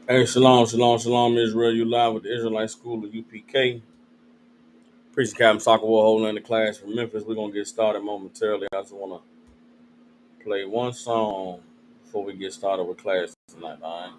Hey, shalom, shalom, shalom, Israel. You live with the Israelite School of UPK. Preacher Captain Soccer will hold in the class from Memphis. We're going to get started momentarily. I just want to play one song before we get started with class tonight, all right?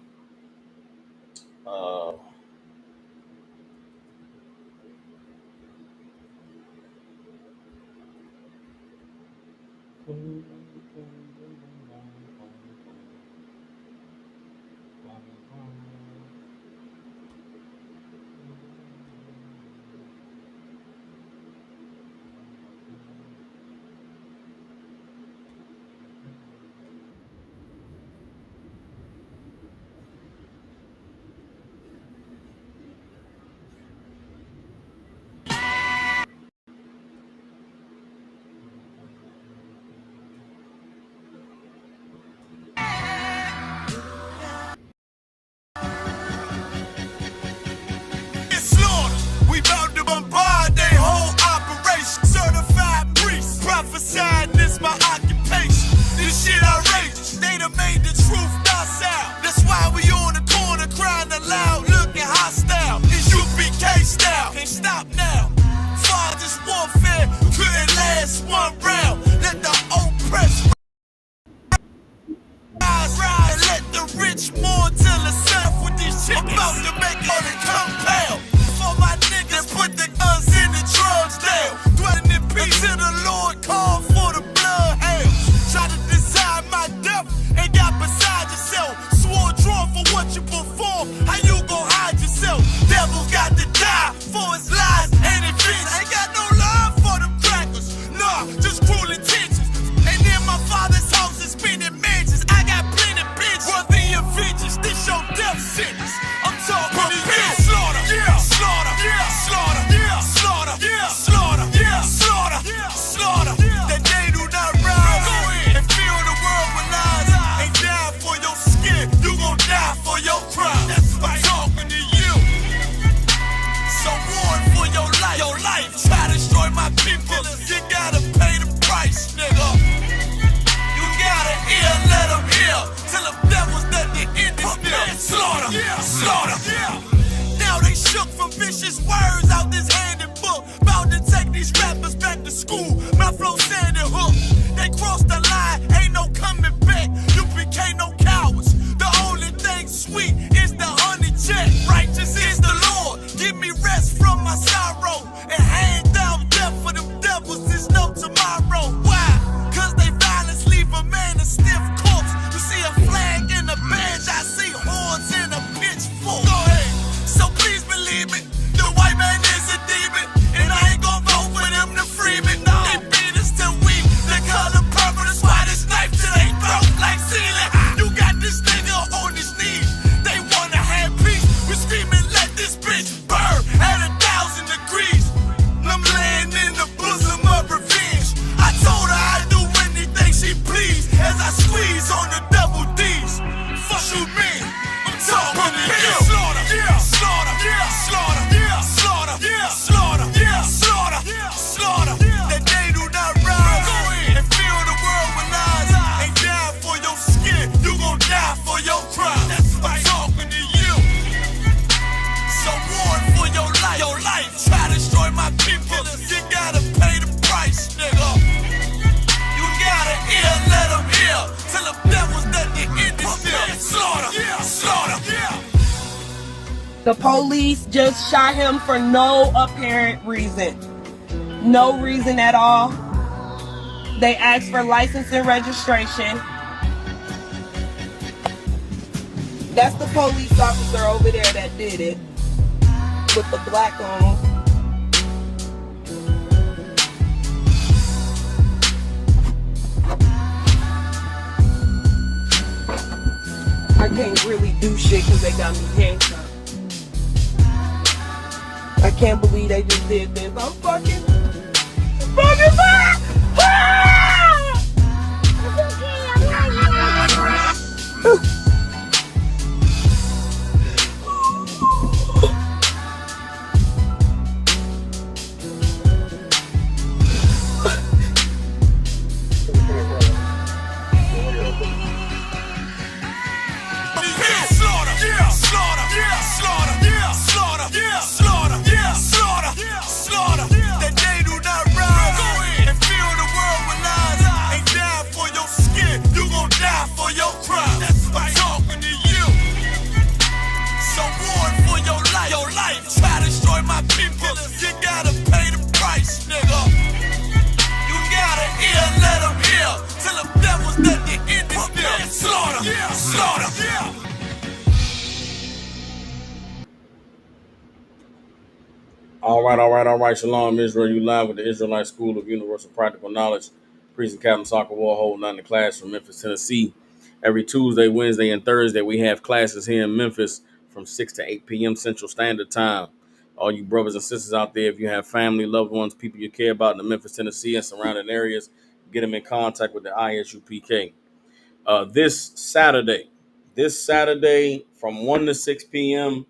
We bout to bombard they whole operation. Certified priest, prophesying this my occupation. This shit outrageous. They done made the truth docile. That's why we on the corner crying aloud, looking hostile. It's UPK style. Can't stop now. Father's warfare couldn't last one round. Let the oppressed rise, and let the rich mourn till the sun with these chickens. About to make all the compound. For my niggas, put the guns in the drugs down. Dwelling in peace till the Lord call for the blood hail. Try to decide my death and got beside yourself. Swore drawn for what you perform. How you gon' hide yourself? Devil's got to die for his lies and his visions. Ain't got no love for them crackers. Nah, just cruel intentions. And in my father's house is spinning mansions. I got plenty bitches. Worthy of vengeance. This your death sentence. I'm talking to you. Slaughter, yeah, slaughter, yeah, slaughter, yeah, slaughter, yeah, slaughter, yeah, slaughter, yeah, slaughter. That they do not rise. Go in and fill the world with lies. Ain't die for your skin. You gon' die for your crime. That's right. I'm talking to you. So warn for your life. Your life. Try to destroy my people. You gotta pay the price, nigga. You gotta hear, let them hear. Till the devils that they end this deal. Slaughter, yeah, slaughter, yeah. Now they shook from vicious words out this handed book. Bound to take these rappers back to school. My flow sand and hook. They crossed the line, ain't no coming back. You became no cowards. The only thing sweet is the honey check. Righteous is the Lord. Give me rest from my sorrow. And hand down death for them devils. There's no tomorrow. Why? Cause they violence leave a man a stiff corpse. You see a flag in a badge, I see horns in a pitchfork. Go ahead. So please believe it, the white man is a demon. And I ain't gon' vote for them to free me. No. They beat us till we the color purple. That's why this knife till they broke like ceiling. You got this nigga on his knees. They wanna have peace. We screaming, let this bitch burn at 1,000 degrees. I'm laying in the bosom of revenge. I told her I'd do anything she please as I squeeze on the double D's. Fuck you mean? I'm talking to you. Slaughter, yeah, slaughter, yeah, slaughter, yeah, slaughter, yeah, slaughter, yeah, slaughter, yeah, slaughter. That they do not rise. Go in and fill the world with lies. Ain't die for your skin, you gon' die for your crime. That's right. I'm talking to you. So warn for your life. Your life. Try to destroy my people. You gotta pay the price, nigga. You gotta hear, let them hear. Till the devils that they end this deal. Slaughter, yeah, slaughter, yeah. The police just shot him for no apparent reason. No reason at all. They asked for license and registration. That's the police officer over there that did it. With the black on. I can't really do shit because they got me handcuffed. I can't believe they just did this. I'm fucking Slaughter, yeah, slaughter. All right. Shalom, Israel. You live with the Israelite School of Universal Practical Knowledge. Priest and Captain Soccer War holding on the class from Memphis, Tennessee. Every Tuesday, Wednesday, and Thursday, we have classes here in Memphis from 6 to 8 p.m. Central Standard Time. All you brothers and sisters out there, if you have family, loved ones, people you care about in the Memphis, Tennessee, and surrounding areas, get them in contact with the ISUPK. This Saturday from 1 to 6 p.m.,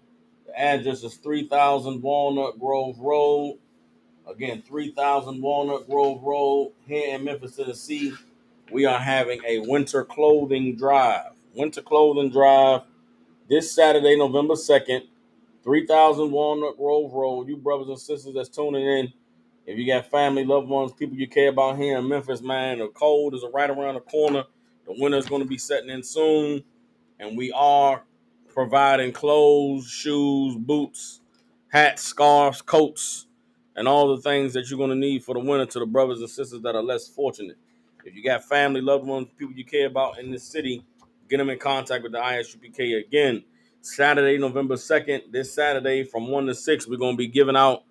the address is 3000 Walnut Grove Road. Again, 3000 Walnut Grove Road here in Memphis, Tennessee. We are having a winter clothing drive. Winter clothing drive this Saturday, November 2nd, 3000 Walnut Grove Road. You brothers and sisters that's tuning in, if you got family, loved ones, people you care about here in Memphis, man, the cold is right around the corner. The winter's going to be setting in soon. And we are providing clothes, shoes, boots, hats, scarves, coats, and all the things that you're going to need for the winter to the brothers and sisters that are less fortunate. If you got family, loved ones, people you care about in this city, get them in contact with the ISUPK. Again, Saturday, November 2nd, this Saturday from 1 to 6, we're going to be giving out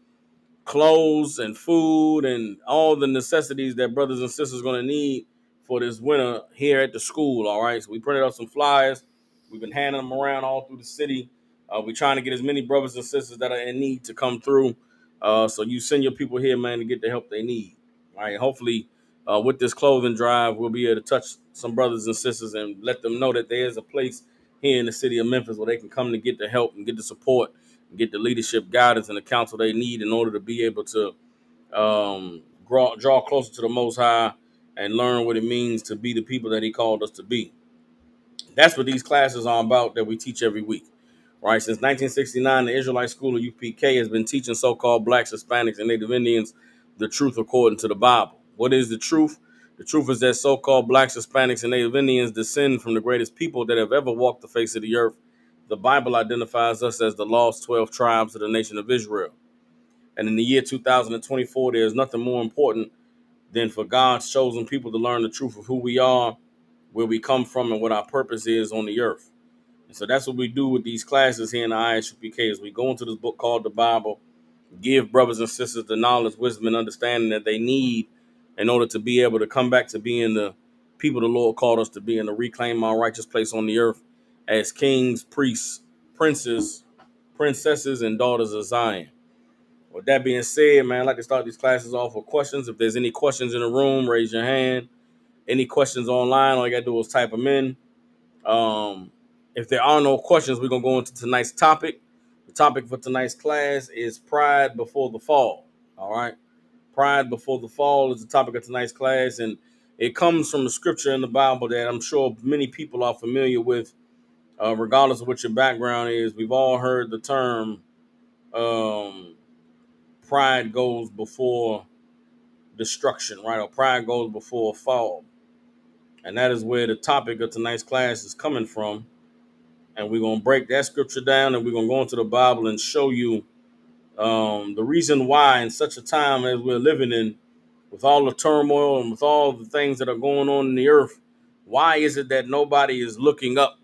clothes and food and all the necessities that brothers and sisters are going to need for this winter here at the school. All right, so we printed out some flyers. We've been handing them around all through the city. We're trying to get as many brothers and sisters that are in need to come through. So you send your people here, man, to get the help they need. All right, hopefully with this clothing drive, we'll be able to touch some brothers and sisters and let them know that there is a place here in the city of Memphis where they can come to get the help and get the support, get the leadership, guidance, and the counsel they need in order to be able to draw closer to the Most High and learn what it means to be the people that He called us to be. That's what these classes are about that we teach every week. Right? Since 1969, the Israelite School of UPK has been teaching so-called blacks, Hispanics, and Native Indians the truth according to the Bible. What is the truth? The truth is that so-called blacks, Hispanics, and Native Indians descend from the greatest people that have ever walked the face of the earth. The Bible identifies us as the lost 12 tribes of the nation of Israel. And in the year 2024, there is nothing more important than for God's chosen people to learn the truth of who we are, where we come from, and what our purpose is on the earth. And so that's what we do with these classes here in the ISUPK is we go into this book called the Bible, give brothers and sisters the knowledge, wisdom, and understanding that they need in order to be able to come back to being the people the Lord called us to be and to reclaim our righteous place on the earth as kings, priests, princes, princesses, and daughters of Zion. With that being said, man, I'd like to start these classes off with questions. If there's any questions in the room, raise your hand. Any questions online, all you got to do is type them in. If there are no questions, we're going to go into tonight's topic. The topic for tonight's class is pride before the fall. All right. Pride before the fall is the topic of tonight's class. And it comes from the scripture in the Bible that I'm sure many people are familiar with, regardless of what your background is. We've all heard the term pride goes before destruction, right? Or pride goes before a fall. And that is where the topic of tonight's class is coming from. And we're going to break that scripture down and we're going to go into the Bible and show you the reason why in such a time as we're living in, with all the turmoil and with all the things that are going on in the earth, why is it that nobody is looking up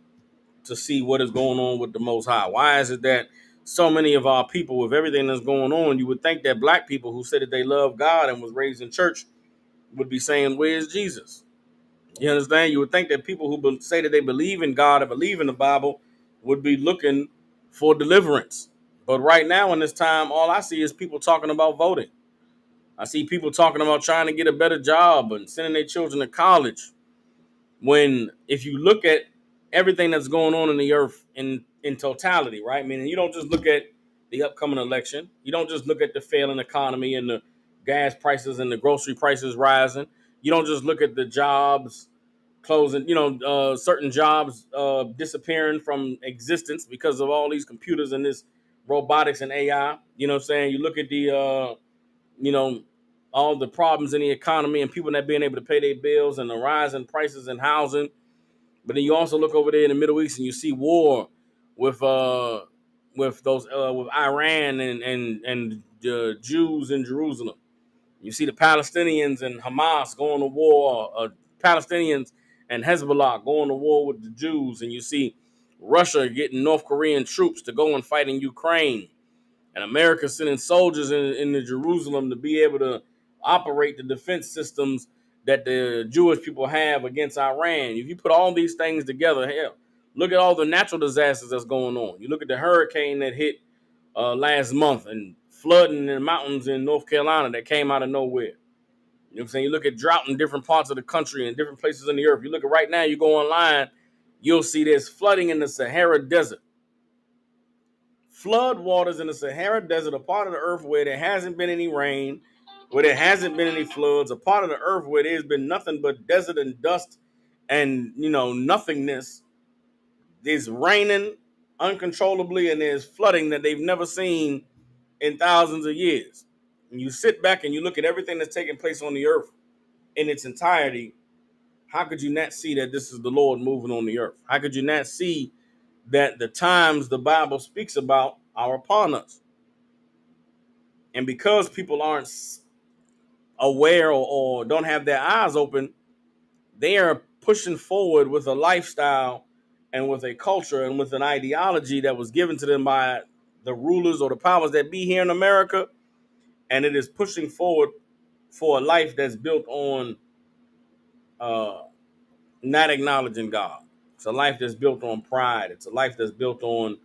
to see what is going on with the Most High? Why is it that so many of our people, with everything that's going on, you would think that black people who said that they love God and was raised in church would be saying, where's Jesus? You understand? You would think that people who say that they believe in God and believe in the Bible would be looking for deliverance. But right now in this time, all I see is people talking about voting. I see people talking about trying to get a better job and sending their children to college. When if you look at everything that's going on in the earth in totality, right? Meaning you don't just look at the upcoming election. You don't just look at the failing economy and the gas prices and the grocery prices rising. You don't just look at the jobs closing, certain jobs disappearing from existence because of all these computers and this robotics and AI. You know what I'm saying? You look at the, you know, all the problems in the economy and people not being able to pay their bills and the rise in prices in housing. But then you also look over there in the Middle East and you see war with those with Iran and Jews in Jerusalem. You see the Palestinians and Hamas going to war, Palestinians and Hezbollah going to war with the Jews, and you see Russia getting North Korean troops to go and fight in Ukraine. And America sending soldiers in the Jerusalem to be able to operate the defense systems that the Jewish people have against Iran. If you put all these things together, hell, look at all the natural disasters that's going on. You look at the hurricane that hit last month and flooding in the mountains in North Carolina that came out of nowhere. You know what I'm saying? You look at drought in different parts of the country and different places in the earth. You look at right now, you go online, you'll see there's flooding in the Sahara Desert. Flood waters in the Sahara Desert, a part of the earth where there hasn't been any rain, where there hasn't been any floods, a part of the earth where there's been nothing but desert and dust and, nothingness. It's raining uncontrollably and there's flooding that they've never seen in thousands of years. And you sit back and you look at everything that's taking place on the earth in its entirety. How could you not see that this is the Lord moving on the earth? How could you not see that the times the Bible speaks about are upon us? And because people aren't aware or don't have their eyes open, they are pushing forward with a lifestyle and with a culture and with an ideology that was given to them by the rulers or the powers that be here in America. And it is pushing forward for a life that's built on not acknowledging God. It's a life that's built on pride. It's a life that's built on,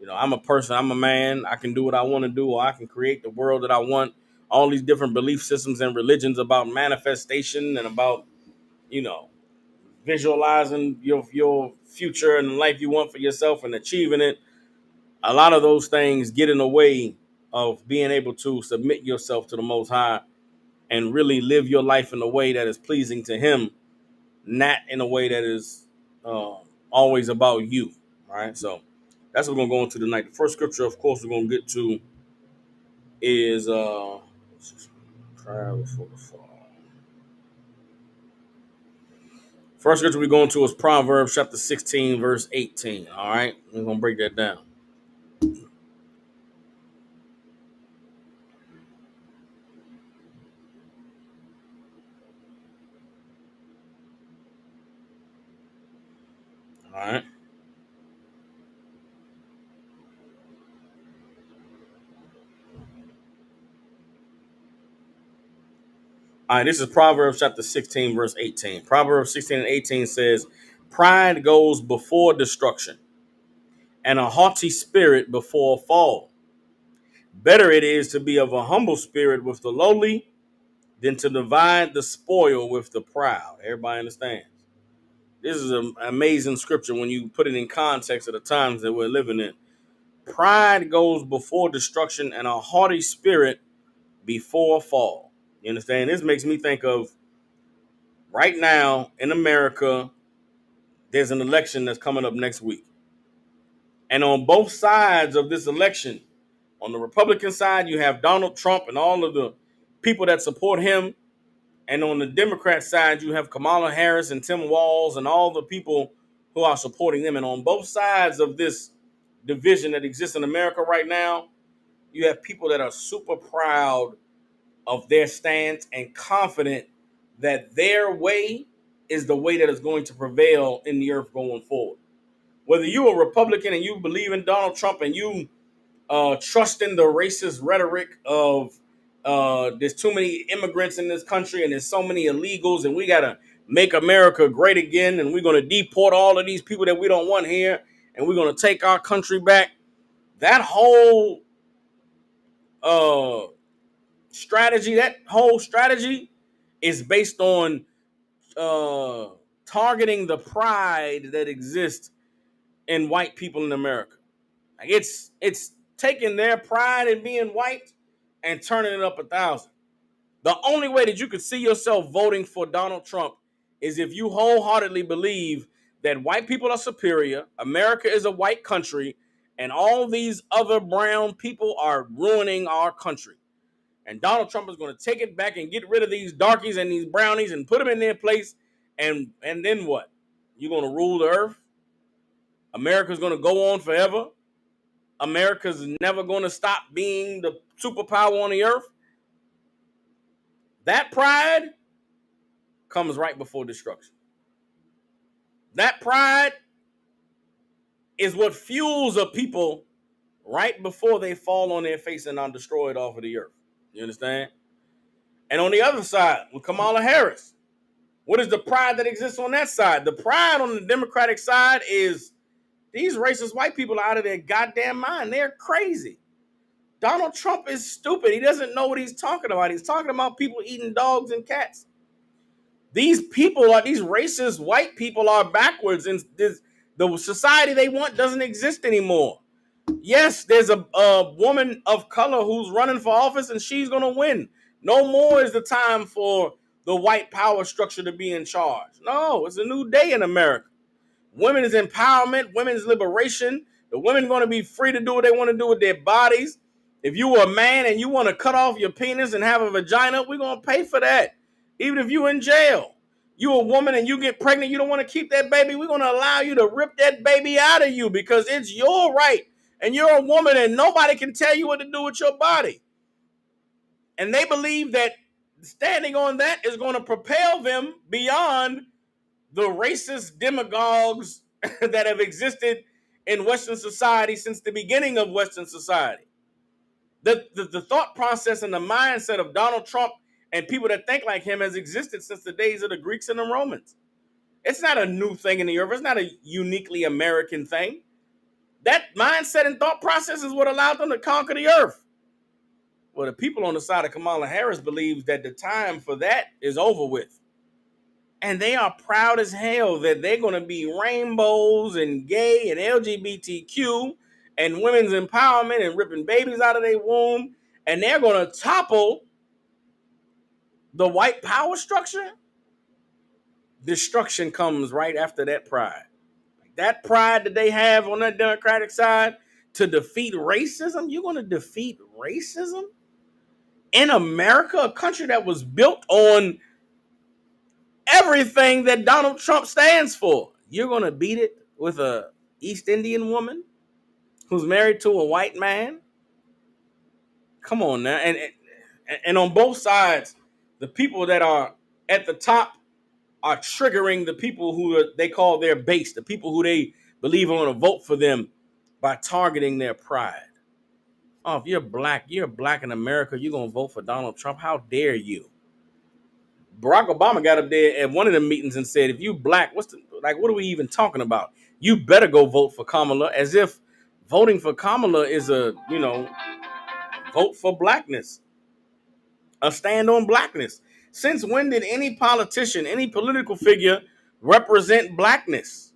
I'm a person, I'm a man, I can do what I want to do, or I can create the world that I want. All these different belief systems and religions about manifestation and about, visualizing your future and the life you want for yourself and achieving it. A lot of those things get in the way of being able to submit yourself to the Most High and really live your life in a way that is pleasing to Him, not in a way that is always about you. All right, so that's what we're going to go into tonight. The first scripture, of course, we're going to get to is prayer before the fall. First scripture we're going to is Proverbs chapter 16, verse 18. All right, we're going to break that down. All right. All right, this is Proverbs chapter 16, verse 18. Proverbs 16 and 18 says, pride goes before destruction, and a haughty spirit before a fall. Better it is to be of a humble spirit with the lowly than to divide the spoil with the proud. Everybody understands? This is an amazing scripture when you put it in context of the times that we're living in. Pride goes before destruction, and a haughty spirit before a fall. You understand? This makes me think of right now in America, there's an election that's coming up next week. And on both sides of this election, on the Republican side, you have Donald Trump and all of the people that support him. And on the Democrat side, you have Kamala Harris and Tim Walz and all the people who are supporting them. And on both sides of this division that exists in America right now, you have people that are super proud of their stance and confident that their way is the way that is going to prevail in the earth going forward. Whether you're a Republican and you believe in Donald Trump and you trust in the racist rhetoric of there's too many immigrants in this country and there's so many illegals and we got to make America great again and we're going to deport all of these people that we don't want here and we're going to take our country back. That whole strategy is based on targeting the pride that exists in white people in America. Like it's taking their pride in being white and turning it up 1,000. The only way that you could see yourself voting for Donald Trump is if you wholeheartedly believe that white people are superior, America is a white country, and all these other brown people are ruining our country. And Donald Trump is going to take it back and get rid of these darkies and these brownies and put them in their place. And then what? You're going to rule the earth? America's going to go on forever? America's never going to stop being the superpower on the earth? That pride comes right before destruction. That pride is what fuels a people right before they fall on their face and are destroyed off of the earth. You understand? And on the other side, with Kamala Harris, what is the pride that exists on that side? The pride on the Democratic side is these racist white people are out of their goddamn mind. They're crazy. Donald Trump is stupid. He doesn't know what he's talking about. He's talking about people eating dogs and cats. These racist white people are backwards, and the society they want doesn't exist anymore. Yes, there's a woman of color who's running for office, and she's going to win. No more is the time for the white power structure to be in charge. No, it's a new day in America. Women's empowerment, women's liberation. The women going to be free to do what they want to do with their bodies. If you are a man and you want to cut off your penis and have a vagina, we're going to pay for that. Even if you're in jail. You're a woman and you get pregnant, you don't want to keep that baby, we're going to allow you to rip that baby out of you because it's your right. And you're a woman and nobody can tell you what to do with your body. And they believe that standing on that is going to propel them beyond the racist demagogues that have existed in Western society since the beginning of Western society. The thought process and the mindset of Donald Trump and people that think like him has existed since the days of the Greeks and the Romans. It's not a new thing in the earth. It's not a uniquely American thing. That mindset and thought process is what allowed them to conquer the earth. Well, the people on the side of Kamala Harris believe that the time for that is over with. And they are proud as hell that they're going to be rainbows and gay and LGBTQ and women's empowerment and ripping babies out of their womb. And they're going to topple the white power structure. Destruction comes right after that pride. That pride that they have on that Democratic side to defeat racism. You're going to defeat racism in America, a country that was built on everything that Donald Trump stands for. You're going to beat it with a East Indian woman who's married to a white man? Come on now. And on both sides, the people that are at the top are triggering the people who they call their base, the people who they believe are going to vote for them by targeting their pride. Oh, if you're black in America, you're going to vote for Donald Trump. How dare you? Barack Obama got up there at one of the meetings and said, if you black, what are we even talking about? You better go vote for Kamala, as if voting for Kamala is a, vote for blackness, a stand on blackness. Since when did any politician, any political figure represent blackness?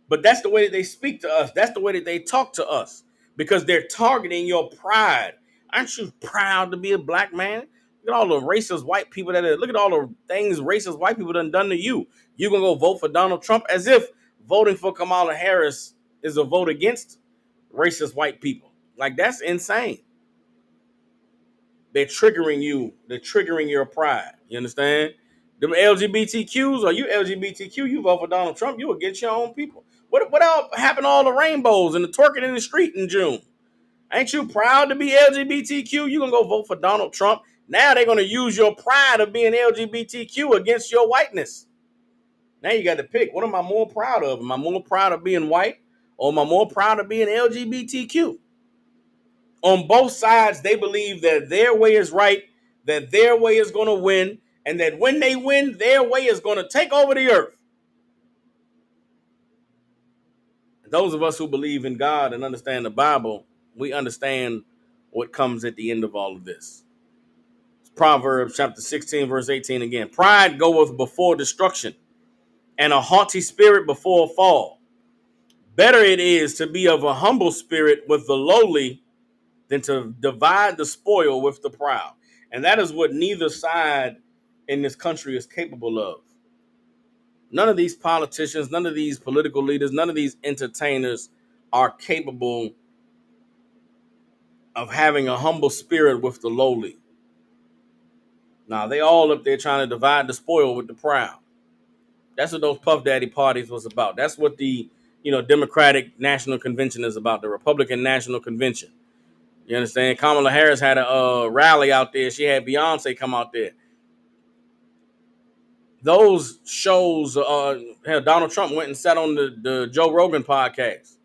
But that's the way that they speak to us. That's the way that they talk to us because they're targeting your pride. Aren't you proud to be a black man? Look at all the racist white people look at all the things racist white people done to you. You're going to go vote for Donald Trump as if voting for Kamala Harris is a vote against racist white people. Like, that's insane. They're triggering you. They're triggering your pride. You understand? Them LGBTQs, or you LGBTQ, you vote for Donald Trump, you will get your own people. What else happened to all the rainbows and the twerking in the street in June? Ain't you proud to be LGBTQ? You're going to go vote for Donald Trump. Now they're going to use your pride of being LGBTQ against your whiteness. Now you got to pick. What am I more proud of? Am I more proud of being white, or am I more proud of being LGBTQ? On both sides, they believe that their way is right, that their way is going to win, and that when they win, their way is going to take over the earth. Those of us who believe in God and understand the Bible, we understand what comes at the end of all of this. It's Proverbs chapter 16, verse 18 again. Pride goeth before destruction, and a haughty spirit before a fall. Better it is to be of a humble spirit with the lowly than to divide the spoil with the proud. And that is what neither side in this country is capable of. None of these politicians, none of these political leaders, none of these entertainers are capable of having a humble spirit with the lowly. Now, they all up there trying to divide the spoil with the proud. That's what those Puff Daddy parties was about. That's what the Democratic National Convention is about, the Republican National Convention. You understand? Kamala Harris had a rally out there. She had Beyonce come out there. Those shows, Donald Trump went and sat on the Joe Rogan podcast,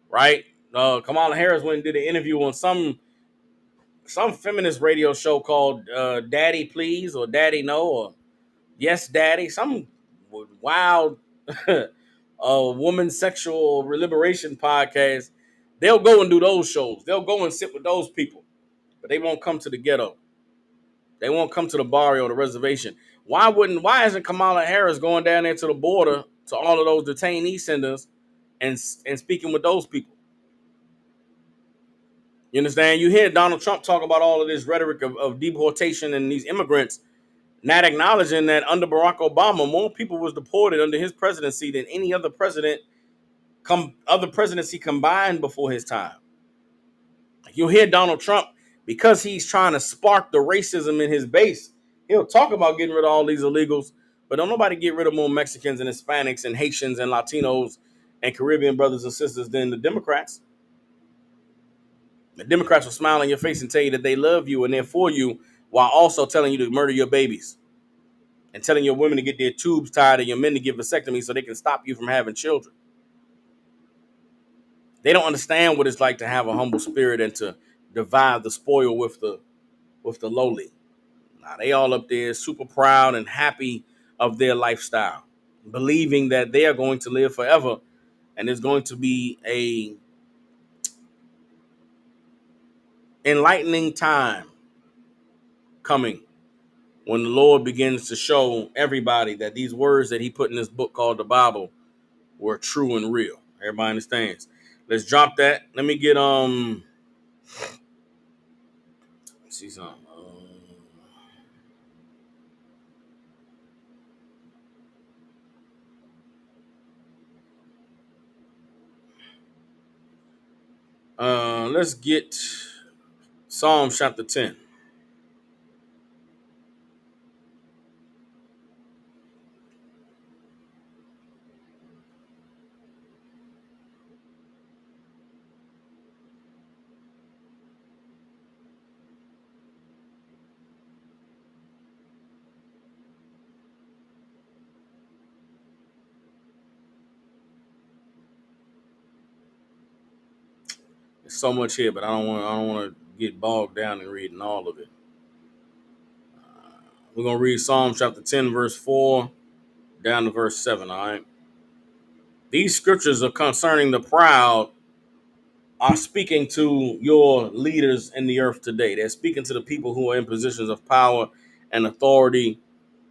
right? Kamala Harris went and did an interview on some feminist radio show called Daddy Please or Daddy No or Yes Daddy, some wild woman sexual liberation podcast. They'll go and do those shows. They'll go and sit with those people, but they won't come to the ghetto. They won't come to the barrio or the reservation. Why isn't Kamala Harris going down there to the border to all of those detainee centers and speaking with those people? You understand? You hear Donald Trump talk about all of this rhetoric of deportation and these immigrants, not acknowledging that under Barack Obama, more people was deported under his presidency than any other other presidency combined before his time. You'll hear Donald Trump, because he's trying to spark the racism in his base, he'll talk about getting rid of all these illegals, but don't nobody get rid of more Mexicans and Hispanics and Haitians and Latinos and Caribbean brothers and sisters than the Democrats. The Democrats will smile in your face and tell you that they love you and they're for you, while also telling you to murder your babies and telling your women to get their tubes tied and your men to get vasectomies so they can stop you from having children. They don't understand what it's like to have a humble spirit and to divide the spoil with the lowly. Now, they all up there super proud and happy of their lifestyle, believing that they are going to live forever and there's going to be a enlightening time coming when the Lord begins to show everybody that these words that he put in this book called the Bible were true and real. Everybody understands. Let's drop that. Let me get let's see something. Let's get Psalm chapter 10. There's so much here, but I don't want to get bogged down in reading all of it. We're going to read Psalm chapter 10, verse 4 down to verse 7, all right? These scriptures are concerning the proud are speaking to your leaders in the earth today. They're speaking to the people who are in positions of power and authority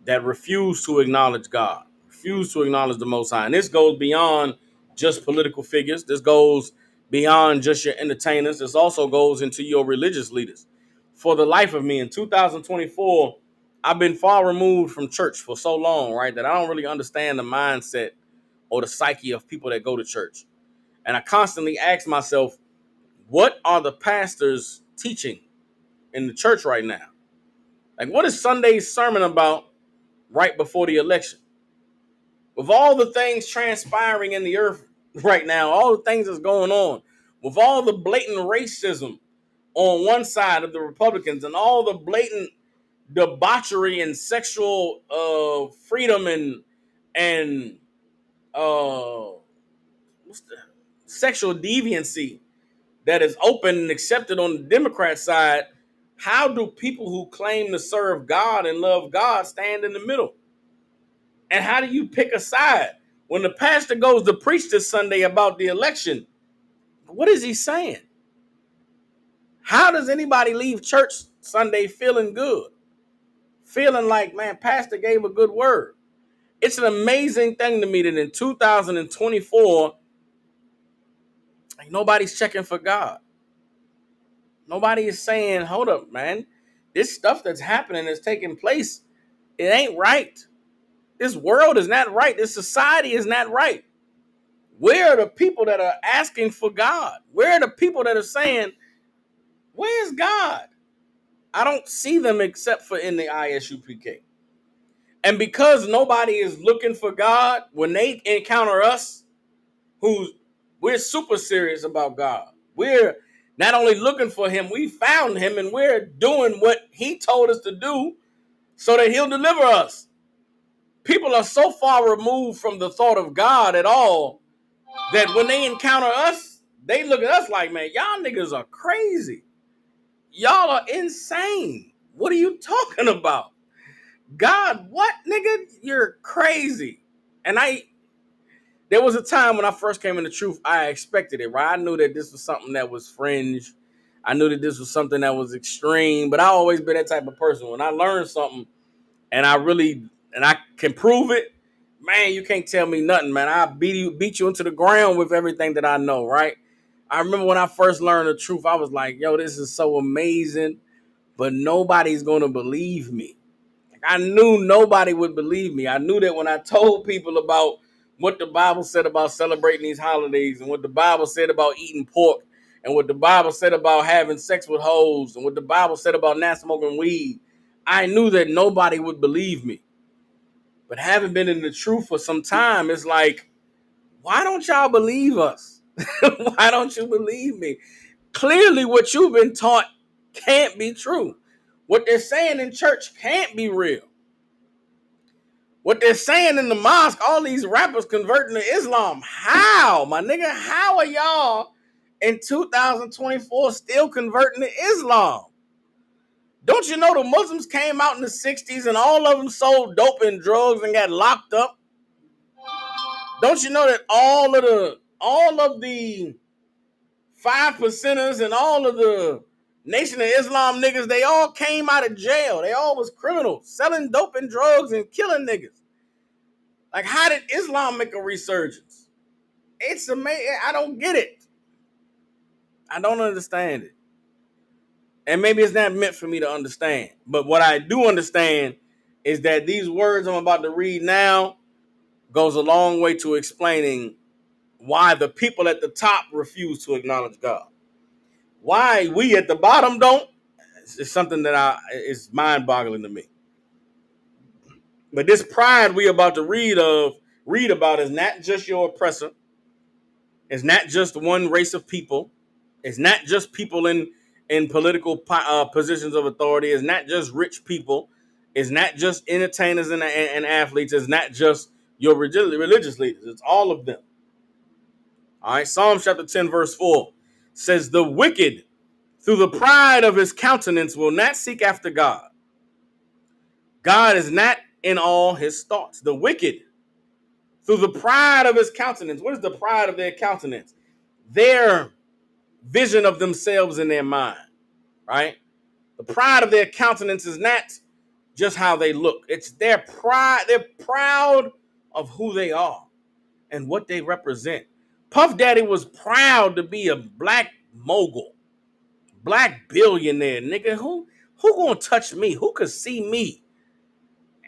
that refuse to acknowledge God, refuse to acknowledge the Most High. And this goes beyond just political figures. This goes beyond just your entertainers. This also goes into your religious leaders. For the life of me, in 2024, I've been far removed from church for so long, right, that I don't really understand the mindset or the psyche of people that go to church. And I constantly ask myself, what are the pastors teaching in the church right now? Like, what is Sunday's sermon about right before the election? With all the things transpiring in the earth right now, all the things that's going on, with all the blatant racism on one side of the Republicans and all the blatant debauchery and sexual freedom and sexual deviancy that is open and accepted on the Democrat side, how do people who claim to serve God and love God stand in the middle? And how do you pick a side? When the pastor goes to preach this Sunday about the election, what is he saying? How does anybody leave church Sunday feeling good? Feeling like, man, pastor gave a good word. It's an amazing thing to me that in 2024, nobody's checking for God. Nobody is saying, hold up, man. This stuff that's happening is taking place. It ain't right. This world is not right. This society is not right. Where are the people that are asking for God? Where are the people that are saying, where's God? I don't see them except for in the ISUPK. And because nobody is looking for God, when they encounter us, we're super serious about God. We're not only looking for him, we found him and we're doing what he told us to do so that he'll deliver us. People are so far removed from the thought of God at all that when they encounter us, They look at us like, man, y'all niggas are crazy. Y'all are insane. What are you talking about? God, what, nigga? You're crazy. And there was a time when I first came into truth, I expected it, right? I knew that this was something that was fringe. I knew that this was something that was extreme, but I always been that type of person. When I learn something and I can prove it, man, you can't tell me nothing, man. I beat you into the ground with everything that I know, right? I remember when I first learned the truth, I was like, yo, this is so amazing, but nobody's gonna believe me. I knew nobody would believe me. I knew that when I told people about what the Bible said about celebrating these holidays and what the Bible said about eating pork and what the Bible said about having sex with hoes and what the Bible said about not smoking weed, I knew that nobody would believe me. But having been in the truth for some time, it's like, why don't y'all believe us? Why don't you believe me? Clearly, what you've been taught can't be true. What they're saying in church can't be real. What they're saying in the mosque, all these rappers converting to Islam. How, my nigga? How are y'all in 2024 still converting to Islam? Don't you know the Muslims came out in the 60s and all of them sold dope and drugs and got locked up? Don't you know that all of the 5%ers and all of the Nation of Islam niggas, they all came out of jail. They all was criminals, selling dope and drugs and killing niggas. Like, how did Islam make a resurgence? It's amazing. I don't get it. I don't understand it. And maybe it's not meant for me to understand. But what I do understand is that these words I'm about to read now goes a long way to explaining why the people at the top refuse to acknowledge God. Why we at the bottom don't, it's something that is mind-boggling to me. But this pride we about to read about is not just your oppressor. It's not just one race of people. It's not just people in political positions of authority. It's not just rich people. It's not just entertainers and athletes. It's not just your religious leaders. It's all of them. All right. Psalm chapter 10, verse 4 says, the wicked, through the pride of his countenance, will not seek after God. God is not in all his thoughts. The wicked, through the pride of his countenance. What is the pride of their countenance? Their vision of themselves in their mind, right? The pride of their countenance is not just how they look. It's their pride. They're proud of who they are and what they represent. Puff Daddy was proud to be a black mogul, black billionaire, nigga. Who gonna touch me? Who could see me?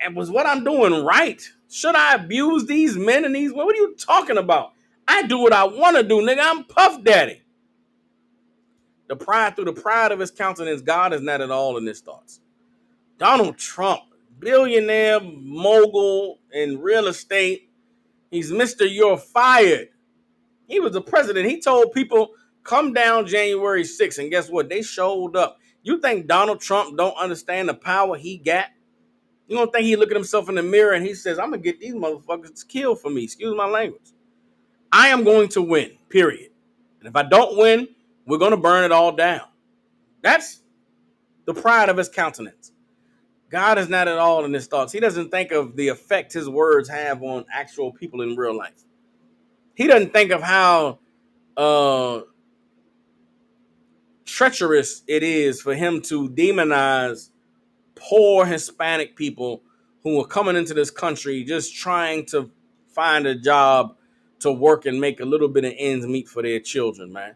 And was what I'm doing right? Should I abuse these men and these women? What are you talking about? I do what I want to do, nigga. I'm Puff Daddy. Through the pride of his countenance, God is not at all in his thoughts. Donald Trump, billionaire mogul in real estate. He's Mr. You're fired. He was the president. He told people, come down January 6th. And guess what? They showed up. You think Donald Trump don't understand the power he got? You don't think he look at himself in the mirror and he says, I'm going to get these motherfuckers killed for me. Excuse my language. I am going to win, period. And if I don't win, we're going to burn it all down. That's the pride of his countenance. God is not at all in his thoughts. He doesn't think of the effect his words have on actual people in real life. He doesn't think of how treacherous it is for him to demonize poor Hispanic people who are coming into this country just trying to find a job to work and make a little bit of ends meet for their children, man.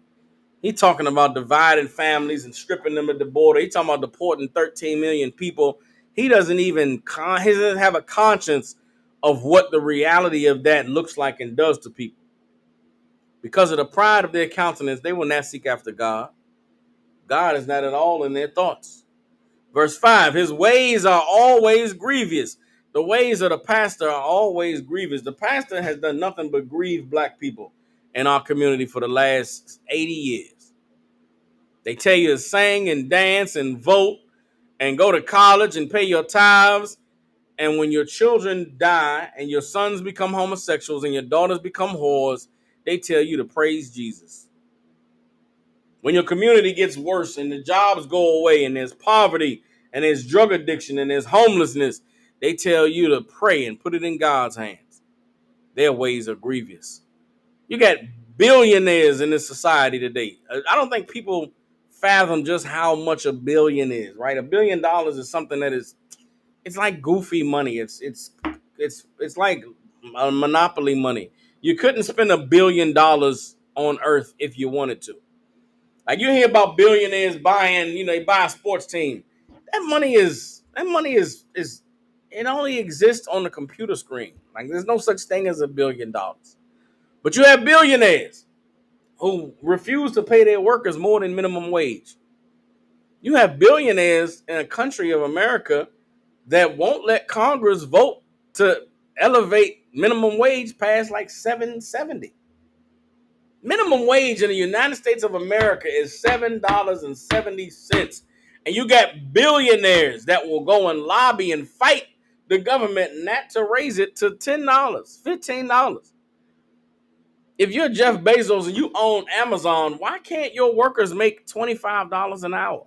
He talking about dividing families and stripping them at the border. He talking about deporting 13 million people. He doesn't have a conscience of what the reality of that looks like and does to people. Because of the pride of their countenance, they will not seek after God. God is not at all in their thoughts. Verse 5, his ways are always grievous. The ways of the pastor are always grievous. The pastor has done nothing but grieve black people in our community for the last 80 years. They tell you to sing and dance and vote and go to college and pay your tithes. And when your children die and your sons become homosexuals and your daughters become whores, they tell you to praise Jesus. When your community gets worse and the jobs go away and there's poverty and there's drug addiction and there's homelessness, they tell you to pray and put it in God's hands. Their ways are grievous. You got billionaires in this society today. I don't think people fathom just how much a billion is, right? $1 billion is something that is, it's like goofy money. It's like monopoly money. You couldn't spend $1 billion on earth if you wanted to. Like you hear about billionaires buying, they buy a sports team. That money is it only exists on the computer screen. Like there's no such thing as $1 billion. But you have billionaires who refuse to pay their workers more than minimum wage. You have billionaires in a country of America that won't let Congress vote to elevate minimum wage past like $7.70. Minimum wage in the United States of America is $7.70. And you got billionaires that will go and lobby and fight the government not to raise it to $10, $15. If you're Jeff Bezos and you own Amazon, why can't your workers make $25 an hour?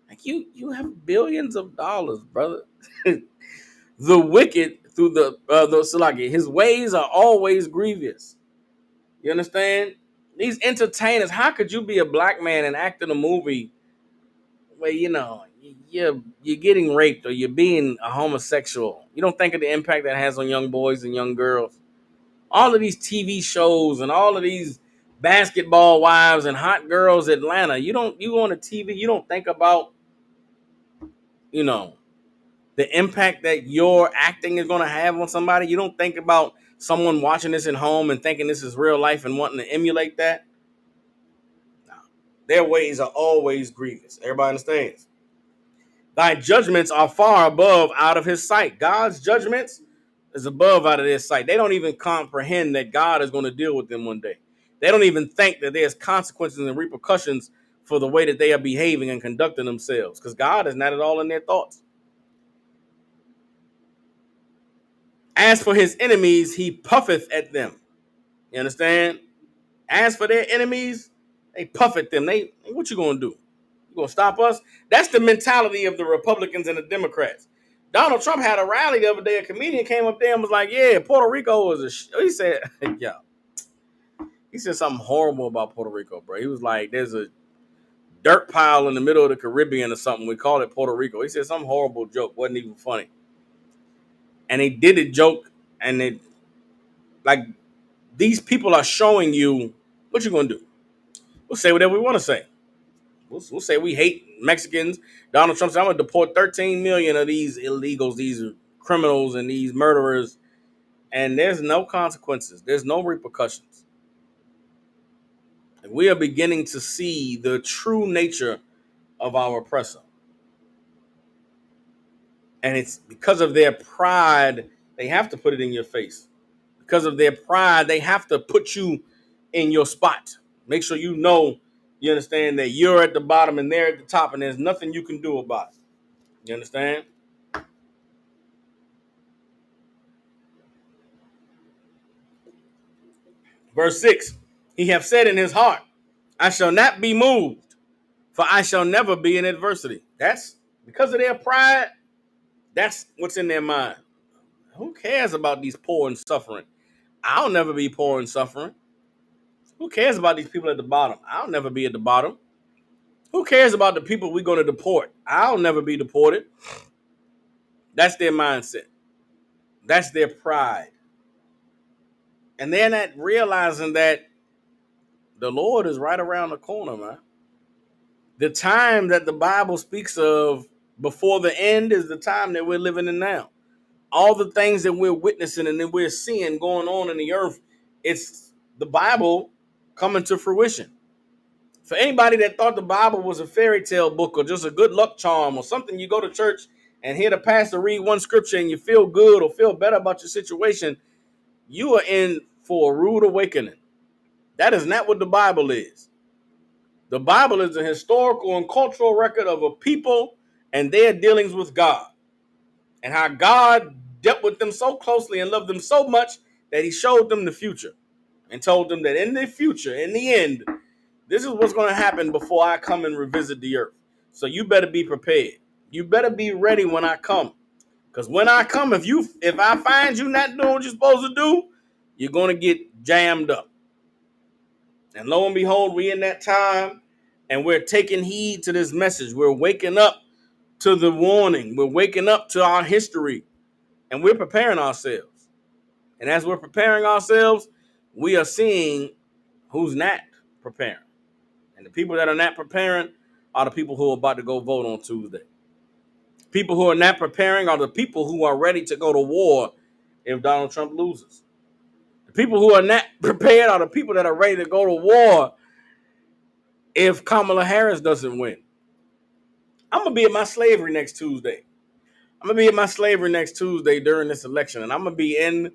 Like you have billions of dollars, brother. The wicked through the Salaki, his ways are always grievous. You understand? These entertainers, how could you be a black man and act in a movie where you're getting raped or you're being a homosexual? You don't think of the impact that has on young boys and young girls. All of these TV shows and all of these basketball wives and hot girls Atlanta, you on the TV, you don't think about, the impact that your acting is going to have on somebody. You don't think about someone watching this at home and thinking this is real life and wanting to emulate that. No. Their ways are always grievous. Everybody understands? Thy judgments are far above out of his sight. God's judgments is above out of their sight. They don't even comprehend that God is going to deal with them one day. They don't even think that there's consequences and repercussions for the way that they are behaving and conducting themselves, because God is not at all in their thoughts. As for his enemies, he puffeth at them. You understand? As for their enemies, they puff at them. What you gonna do? You gonna stop us? That's the mentality of the Republicans and the Democrats. Donald Trump had a rally the other day. A comedian came up there and was like, "Yeah, Puerto Rico is he said, yeah." He said something horrible about Puerto Rico, bro. He was like, "There's a dirt pile in the middle of the Caribbean or something. We call it Puerto Rico." He said some horrible joke. Wasn't even funny. And they did a joke, and they like these people are showing you what you're gonna do. We'll say whatever we want to say. We'll say we hate Mexicans. Donald Trump said, "I'm gonna deport 13 million of these illegals, these criminals, and these murderers," and there's no consequences. There's no repercussions. And we are beginning to see the true nature of our oppressor. And it's because of their pride, they have to put it in your face. Because of their pride, they have to put you in your spot. Make sure you understand that you're at the bottom and they're at the top, and there's nothing you can do about it. You understand? Verse 6, he hath said in his heart, I shall not be moved, for I shall never be in adversity. That's because of their pride. That's what's in their mind. Who cares about these poor and suffering? I'll never be poor and suffering. Who cares about these people at the bottom? I'll never be at the bottom. Who cares about the people we're going to deport? I'll never be deported. That's their mindset. That's their pride. And they're not realizing that the Lord is right around the corner, man. The time that the Bible speaks of before the end is the time that we're living in now. All the things that we're witnessing and that we're seeing going on in the earth, it's the Bible coming to fruition. For anybody that thought the Bible was a fairy tale book or just a good luck charm or something, you go to church and hear the pastor read one scripture and you feel good or feel better about your situation, you are in for a rude awakening. That is not what the Bible is. The Bible is a historical and cultural record of a people and their dealings with God, and how God dealt with them so closely and loved them so much that he showed them the future and told them that in the future, in the end, This is what's going to happen before I come and revisit the earth. So you better be prepared. You better be ready when I come. Because when I come, if I find you not doing what you're supposed to do, you're going to get jammed up. And lo and behold, we in that time, and we're taking heed to this message. We're waking up to the warning. We're waking up to our history, and we're preparing ourselves. And as we're preparing ourselves, we are seeing who's not preparing. And the people that are not preparing are the people who are about to go vote on Tuesday. People who are not preparing are the people who are ready to go to war if Donald Trump loses. The people who are not prepared are the people that are ready to go to war if Kamala Harris doesn't win. I'm going to be at my slavery next Tuesday. I'm going to be at my slavery next Tuesday during this election, and I'm going to be in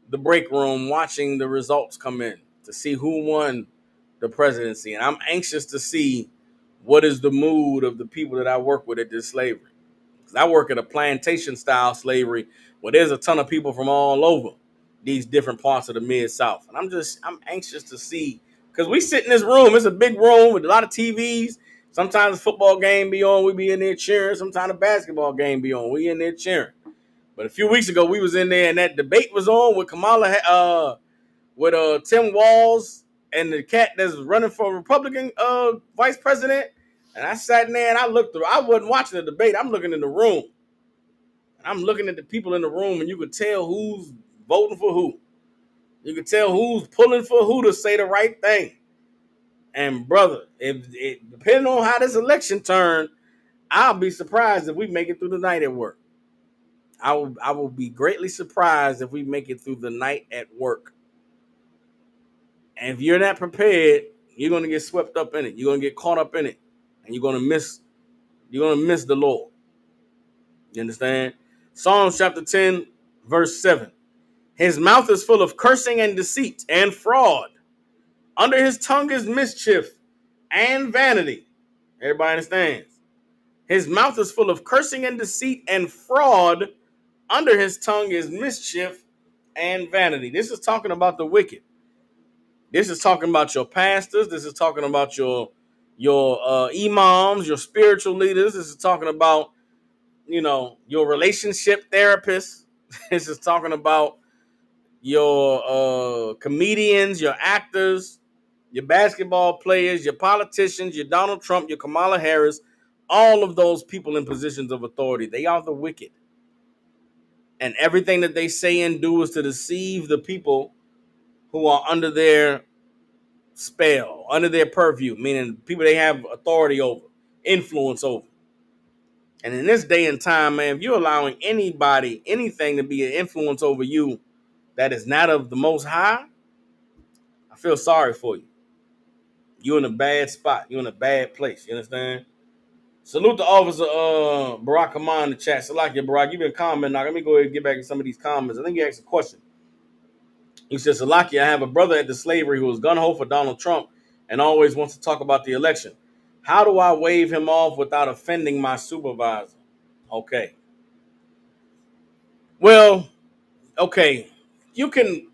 the break room watching the results come in to see who won the presidency. And I'm anxious to see what is the mood of the people that I work with at this slavery. Because I work at a plantation-style slavery where there's a ton of people from all over these different parts of the Mid-South. And I'm anxious to see, because we sit in this room. It's a big room with a lot of TVs. Sometimes the football game be on, we be in there cheering. Sometimes the basketball game be on, we in there cheering. But a few weeks ago, we was in there and that debate was on with with Tim Walz and the cat that's running for Republican vice president. And I sat in there and I looked through. I wasn't watching the debate. I'm looking in the room. And I'm looking at the people in the room, and you could tell who's voting for who. You could tell who's pulling for who to say the right thing. And brother, if depending on how this election turned, I'll be surprised if we make it through the night at work. I will be greatly surprised if we make it through the night at work. And if you're not prepared, you're gonna get swept up in it. You're gonna get caught up in it, and you're gonna miss the Lord. You understand? Psalms chapter 10, verse 7. His mouth is full of cursing and deceit and fraud. Under his tongue is mischief and vanity. Everybody understands? His mouth is full of cursing and deceit and fraud. Under his tongue is mischief and vanity. This is talking about the wicked. This is talking about your pastors. This is talking about your imams, your spiritual leaders. This is talking about, your relationship therapists. This is talking about your comedians, your actors, your basketball players, your politicians, your Donald Trump, your Kamala Harris, all of those people in positions of authority. They are the wicked. And everything that they say and do is to deceive the people who are under their spell, under their purview, meaning people they have authority over, influence over. And in this day and time, man, if you're allowing anybody, anything to be an influence over you that is not of the Most High, I feel sorry for you. You're in a bad spot. You're in a bad place. You understand? Salute the officer, Barack Haman in the chat. Salakia, Barack, you've been commenting. Now, let me go ahead and get back to some of these comments. I think you asked a question. He says, Salakia, I have a brother at the slavery who is gun-ho for Donald Trump and always wants to talk about the election. How do I wave him off without offending my supervisor? Okay. Well, okay. You can,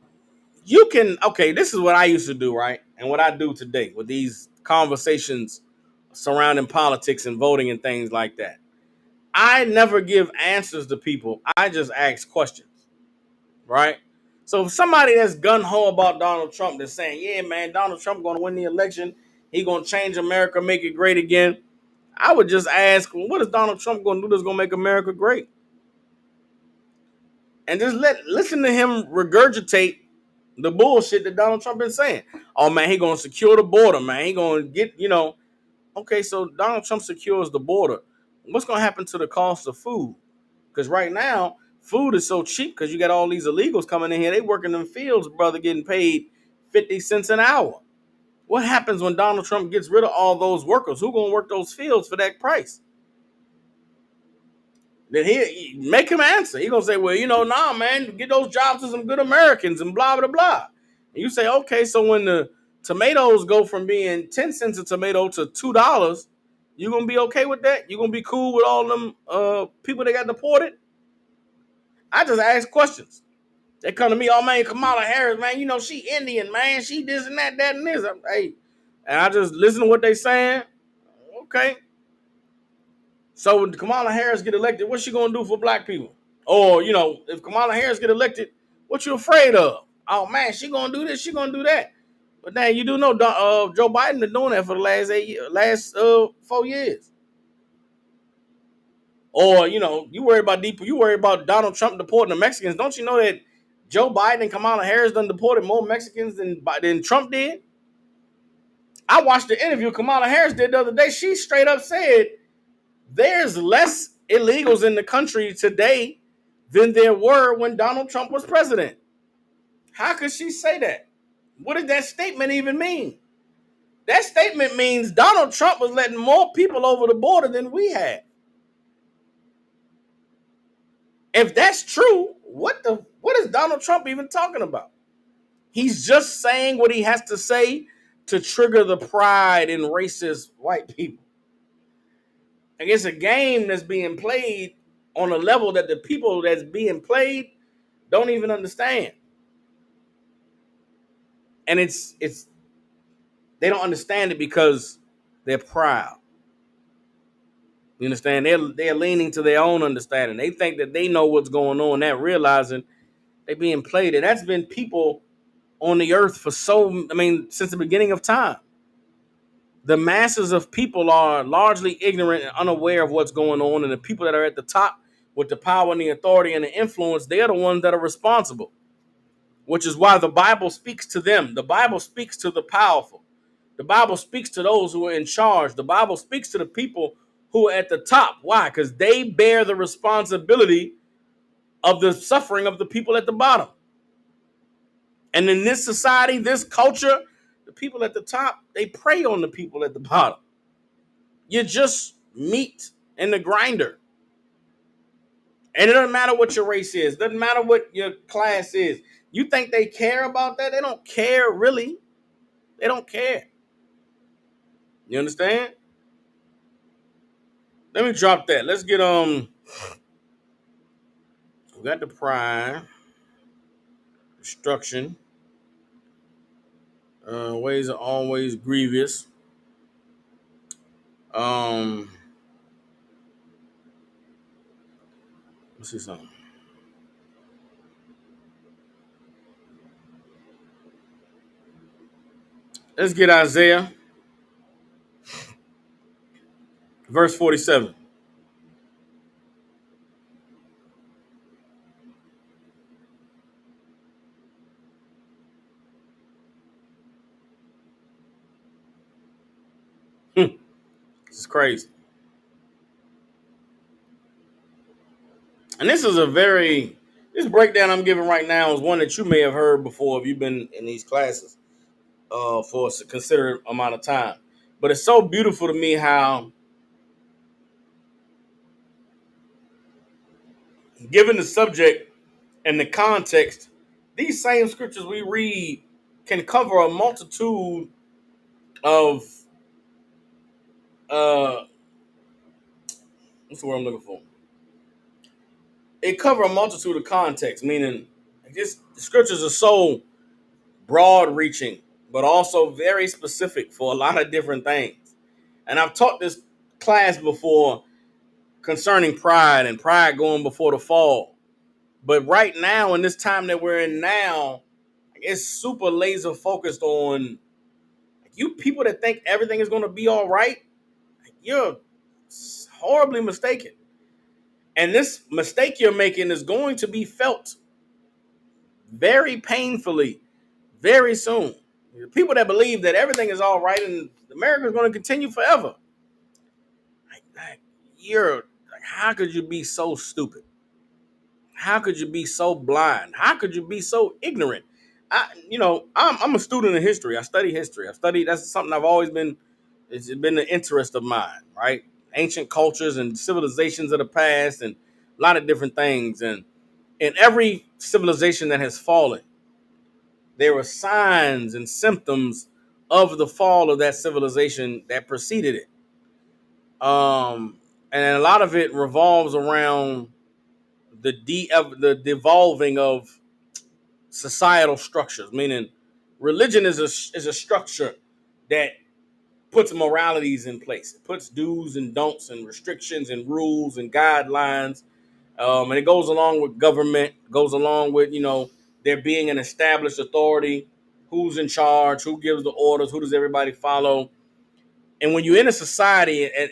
okay, this is what I used to do, right? And what I do today with these conversations surrounding politics and voting and things like that. I never give answers to people. I just ask questions, right? So if somebody that's gun-ho about Donald Trump that's saying, yeah, man, Donald Trump going to win the election. He going to change America, make it great again. I would just ask, well, what is Donald Trump going to do that's going to make America great? And just listen to him regurgitate the bullshit that Donald Trump been saying. Oh, man, he going to secure the border, man. He going to get, Okay, so Donald Trump secures the border. What's going to happen to the cost of food? Because right now, food is so cheap because you got all these illegals coming in here. They work in them fields, brother, getting paid 50 cents an hour. What happens when Donald Trump gets rid of all those workers? Who going to work those fields for that price? Then he make him answer. He going to say, well, nah, man, get those jobs to some good Americans and blah, blah, blah. And you say, okay, so when the tomatoes go from being 10 cents a tomato to $2, you going to be okay with that? You going to be cool with all them people that got deported? I just ask questions. They come to me, oh, man, Kamala Harris, man, she Indian, man. She this and that and this. and I just listen to what they saying. Okay. So when Kamala Harris get elected, what's she gonna do for black people? Or, if Kamala Harris get elected, what you afraid of? Oh man, she gonna do this, she gonna do that. But then you do know Joe Biden been doing that for the last 4 years. Or you worry about Donald Trump deporting the Mexicans. Don't you know that Joe Biden and Kamala Harris done deported more Mexicans than Trump did? I watched the interview Kamala Harris did the other day. She straight up said there's less illegals in the country today than there were when Donald Trump was president. How could she say that? What does that statement even mean? That statement means Donald Trump was letting more people over the border than we had. If that's true, what is Donald Trump even talking about? He's just saying what he has to say to trigger the pride in racist white people. Like, it's a game that's being played on a level that the people that's being played don't even understand. And it's they don't understand it because they're proud. You understand? They're leaning to their own understanding. They think that they know what's going on, not realizing they're being played. And that's been people on the earth since the beginning of time. The masses of people are largely ignorant and unaware of what's going on, and the people that are at the top with the power and the authority and the influence, they're the ones that are responsible, which is why the Bible speaks to them. The Bible speaks to the powerful. The Bible speaks to those who are in charge. The Bible speaks to the people who are at the top. Why? Because they bear the responsibility of the suffering of the people at the bottom. And in this society, this culture, the people at the top, they prey on the people at the bottom. You're just meat in the grinder. And it doesn't matter what your race is. It doesn't matter what your class is. You think they care about that? They don't care, really. They don't care. You understand? Let me drop that. Let's get we got the pride, destruction. Ways are always grievous. Let's see something. Let's get Isaiah, verse 47. This is crazy. And this breakdown I'm giving right now is one that you may have heard before if you've been in these classes for a considerable amount of time. But it's so beautiful to me how, given the subject and the context, these same scriptures we read can cover a multitude of what's the word I'm looking for? It cover a multitude of context, meaning the scriptures are so broad reaching, but also very specific for a lot of different things. And I've taught this class before concerning pride and pride going before the fall. But right now, in this time that we're in now, it's super laser focused on you people that think everything is going to be all right. You're horribly mistaken. And this mistake you're making is going to be felt very painfully very soon. The people that believe that everything is all right and America is going to continue forever. How could you be so stupid? How could you be so blind? How could you be so ignorant? I'm a student of history. I study history. That's something I've always been. It's been an interest of mine, right? Ancient cultures and civilizations of the past, and a lot of different things. And in every civilization that has fallen, there were signs and symptoms of the fall of that civilization that preceded it. And a lot of it revolves around the devolving of societal structures, meaning religion is a structure that puts moralities in place. It puts do's and don'ts and restrictions and rules and guidelines. And it goes along with government, goes along with, there being an established authority, who's in charge, who gives the orders, who does everybody follow. And when you're in a society, and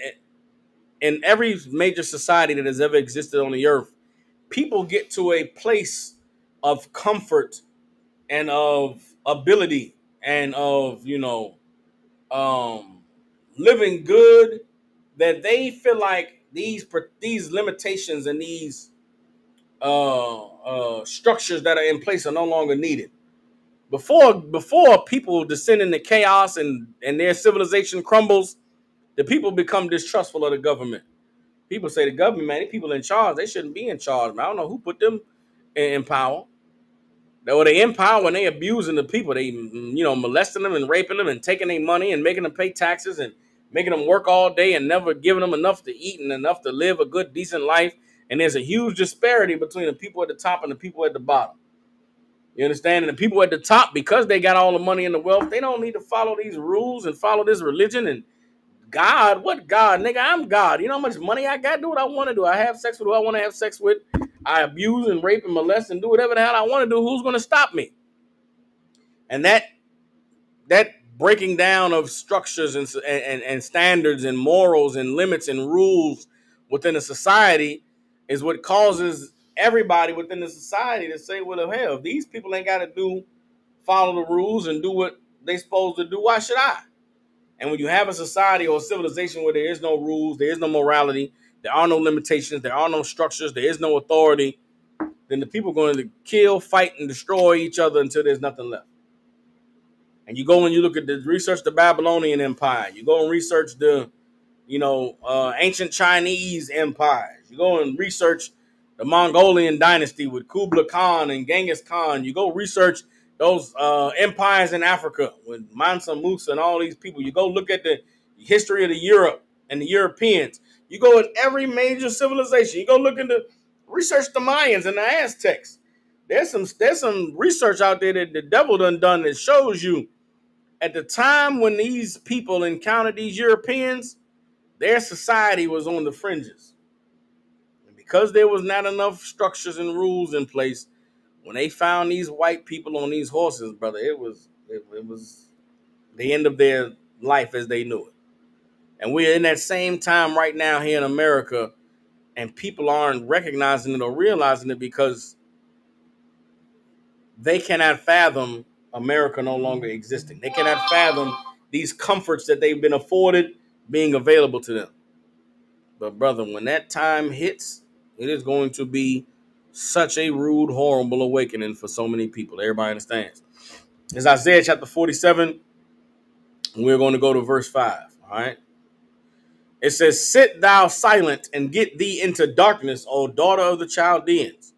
in every major society that has ever existed on the earth, people get to a place of comfort and of ability and of, um, living good, that they feel like these limitations and these structures that are in place are no longer needed. Before people descend into chaos and their civilization crumbles, the people become distrustful of the government. People say the government, man, these people in charge, they shouldn't be in charge, man. I don't know who put them in power. They in power and they abusing the people. They, molesting them and raping them and taking their money and making them pay taxes and making them work all day and never giving them enough to eat and enough to live a good, decent life. And there's a huge disparity between the people at the top and the people at the bottom. You understand? And the people at the top, because they got all the money and the wealth, they don't need to follow these rules and follow this religion and God. What God? Nigga, I'm God. You know how much money I got? Do what I want to do. I have sex with who I want to have sex with. I abuse and rape and molest and do whatever the hell I want to do. Who's going to stop me? And that breaking down of structures and standards and morals and limits and rules within a society is what causes everybody within the society to say, well, hell, if these people ain't got to follow the rules and do what they supposed to do, why should I? And when you have a society or a civilization where there is no rules, there is no morality, there are no limitations, there are no structures, there is no authority, then the people are going to kill, fight, and destroy each other until there's nothing left. And you go and you look at research the Babylonian Empire. You go and research the, ancient Chinese empires. You go and research the Mongolian dynasty with Kublai Khan and Genghis Khan. You go research those empires in Africa with Mansa Musa and all these people. You go look at the history of the Europe and the Europeans. You go in every major civilization. You go look into research the Mayans and the Aztecs. There's some research out there that the devil done that shows you at the time when these people encountered these Europeans, their society was on the fringes. And because there was not enough structures and rules in place, when they found these white people on these horses, brother, it was the end of their life as they knew it. And we're in that same time right now here in America, and people aren't recognizing it or realizing it because they cannot fathom America no longer existing. They cannot fathom these comforts that they've been afforded being available to them. But brother, when that time hits, it is going to be such a rude, horrible awakening for so many people. Everybody understands. It's Isaiah chapter 47. We're going to go to verse 5. All right. It says, "Sit thou silent and get thee into darkness, O daughter of the Chaldeans.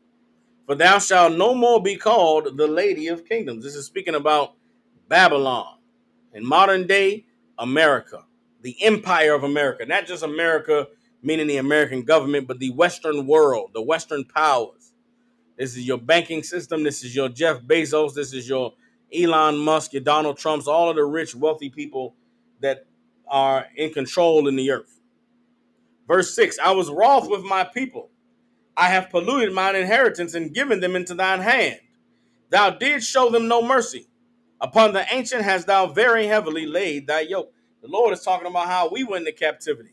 For thou shalt no more be called the lady of kingdoms." This is speaking about Babylon. In modern day America, the empire of America, not just America, meaning the American government, but the Western world, the Western powers. This is your banking system. This is your Jeff Bezos. This is your Elon Musk, your Donald Trumps, all of the rich, wealthy people that are in control in the earth. Verse 6, "I was wroth with my people. I have polluted mine inheritance and given them into thine hand. Thou didst show them no mercy. Upon the ancient hast thou very heavily laid thy yoke." The Lord is talking about how we went into captivity,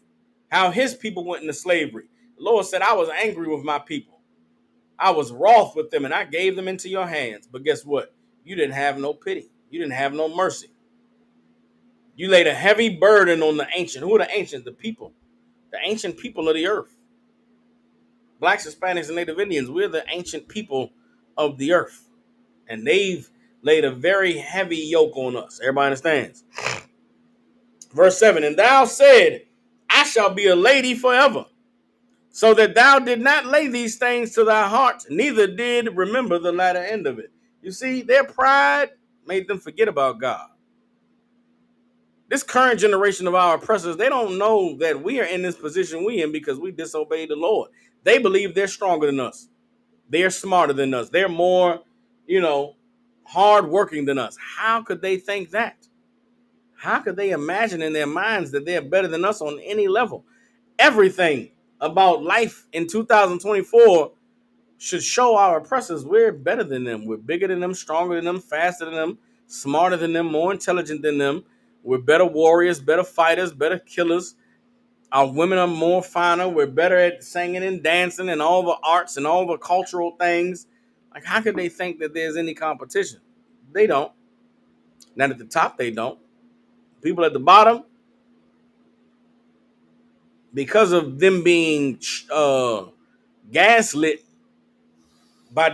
how his people went into slavery. The Lord said, "I was angry with my people. I was wroth with them and I gave them into your hands." But guess what? You didn't have no pity. You didn't have no mercy. You laid a heavy burden on the ancient. Who are the ancient? The people. The ancient people of the earth. Blacks, Hispanics, and Native Indians, we're the ancient people of the earth. And they've laid a very heavy yoke on us. Everybody understands? Verse 7, "And thou said, I shall be a lady forever, so that thou did not lay these things to thy heart, neither did remember the latter end of it." You see, their pride made them forget about God. This current generation of our oppressors, they don't know that we are in this position we in because we disobeyed the Lord. They believe they're stronger than us. They're smarter than us. They're more, hard working than us. How could they think that? How could they imagine in their minds that they're better than us on any level? Everything about life in 2024 should show our oppressors we're better than them. We're bigger than them, stronger than them, faster than them, smarter than them, more intelligent than them. We're better warriors, better fighters, better killers. Our women are more finer. We're better at singing and dancing and all the arts and all the cultural things. Like, how could they think that there's any competition? They don't. Not at the top, they don't. People at the bottom, because of them being gaslit by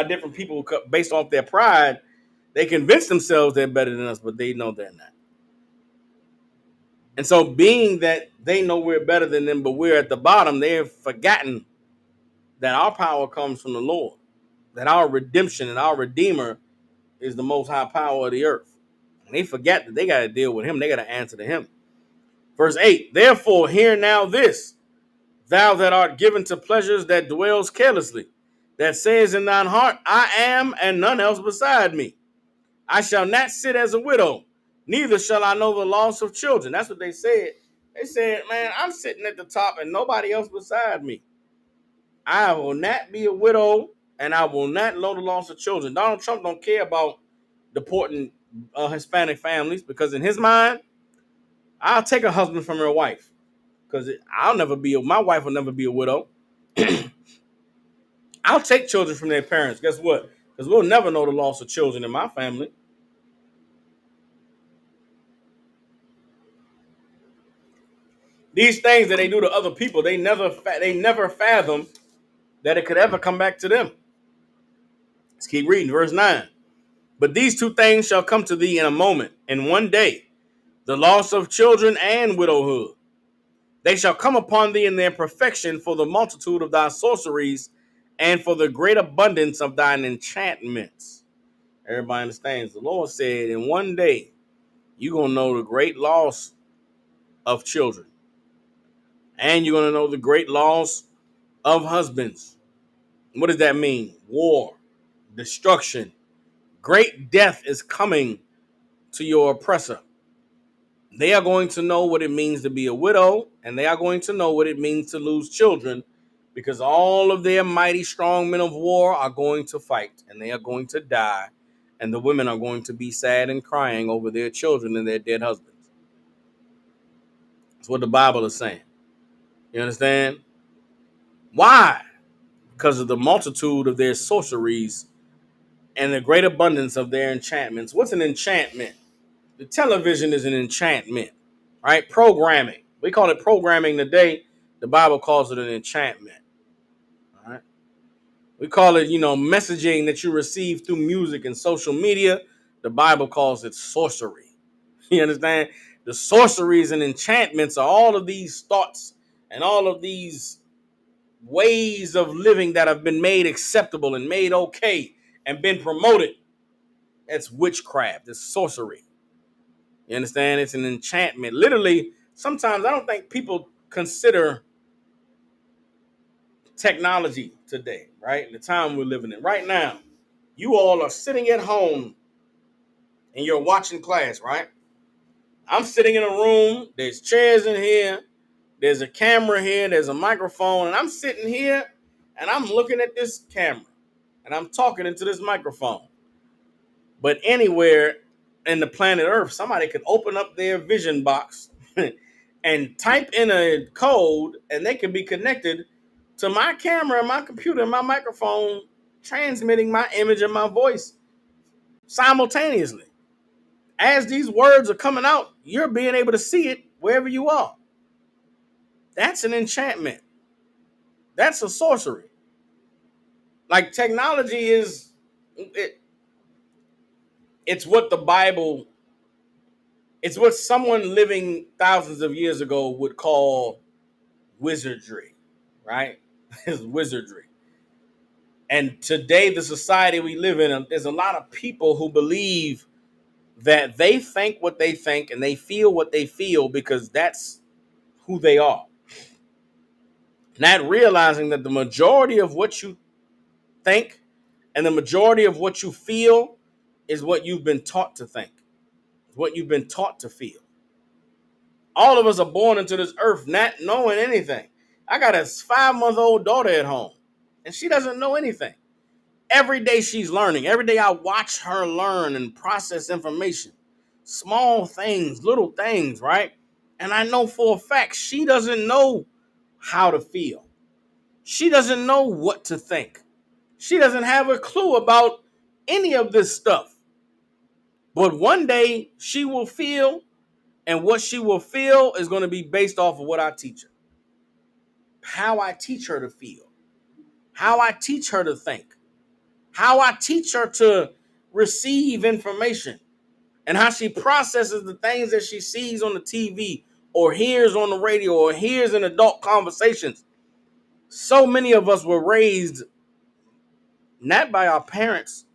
different people based off their pride, they convince themselves they're better than us, but they know they're not. And so, being that they know we're better than them, but we're at the bottom, they've forgotten that our power comes from the Lord, that our redemption and our Redeemer is the most high power of the earth. And they forget that they got to deal with him. They got to answer to him. Verse 8, therefore, hear now this, thou that art given to pleasures that dwells carelessly, that says in thine heart, I am, and none else beside me. I shall not sit as a widow, neither shall I know the loss of children. That's what they said. They said, man, I'm sitting at the top and nobody else beside me. I will not be a widow, and I will not know the loss of children. Donald Trump don't care about deporting Hispanic families, because in his mind, I'll take a husband from her wife, because my wife will never be a widow. I'll take children from their parents. Guess what? Because we'll never know the loss of children in my family. These things that they do to other people, they never fathom that it could ever come back to them. Let's keep reading. Verse 9. But these two things shall come to thee in a moment, in one day, the loss of children and widowhood. They shall come upon thee in their perfection for the multitude of thy sorceries and for the great abundance of thine enchantments. Everybody understands. The Lord said in one day, you're going to know the great loss of children. And you're going to know the great loss of husbands. What does that mean? War, destruction. Great death is coming to your oppressor. They are going to know what it means to be a widow, and they are going to know what it means to lose children, because all of their mighty strong men of war are going to fight, and they are going to die, and the women are going to be sad and crying over their children and their dead husbands. That's what the Bible is saying. You understand? Why? Because of the multitude of their sorceries and the great abundance of their enchantments. What's an enchantment? The television is an enchantment, right? Programming. We call it programming today. The Bible calls it an enchantment. All right. We call it, messaging that you receive through music and social media. The Bible calls it sorcery. You understand? The sorceries and enchantments are all of these thoughts and all of these ways of living that have been made acceptable and made okay and been promoted. That's witchcraft. It's sorcery. You understand? It's an enchantment. Literally, sometimes I don't think people consider technology today, right? The time we're living in. Right now, you all are sitting at home and you're watching class, right? I'm sitting in a room. There's chairs in here. There's a camera here. There's a microphone. And I'm sitting here and I'm looking at this camera and I'm talking into this microphone. But anywhere in the planet Earth, somebody could open up their vision box and type in a code, and they can be connected to my camera, my computer, my microphone, transmitting my image and my voice simultaneously. As these words are coming out, you're being able to see it wherever you are. That's an enchantment. That's a sorcery. Like, technology is, it's what the Bible, it's what someone living thousands of years ago would call wizardry, right? It's wizardry. And today, the society we live in, there's a lot of people who believe that they think what they think and they feel what they feel because that's who they are. Not realizing that the majority of what you think and the majority of what you feel is what you've been taught to think. It's what you've been taught to feel. All of us are born into this earth not knowing anything. I got a 5-month-old daughter at home, and she doesn't know anything. Every day she's learning. Every day I watch her learn and process information. Small things, little things, right? And I know for a fact she doesn't know how to feel. She doesn't know what to think. She doesn't have a clue about any of this stuff. But one day she will feel, and what she will feel is going to be based off of what I teach her. How I teach her to feel. How I teach her to think. How I teach her to receive information. And how she processes the things that she sees on the TV or hears on the radio or hears in adult conversations. So many of us were raised not by our parents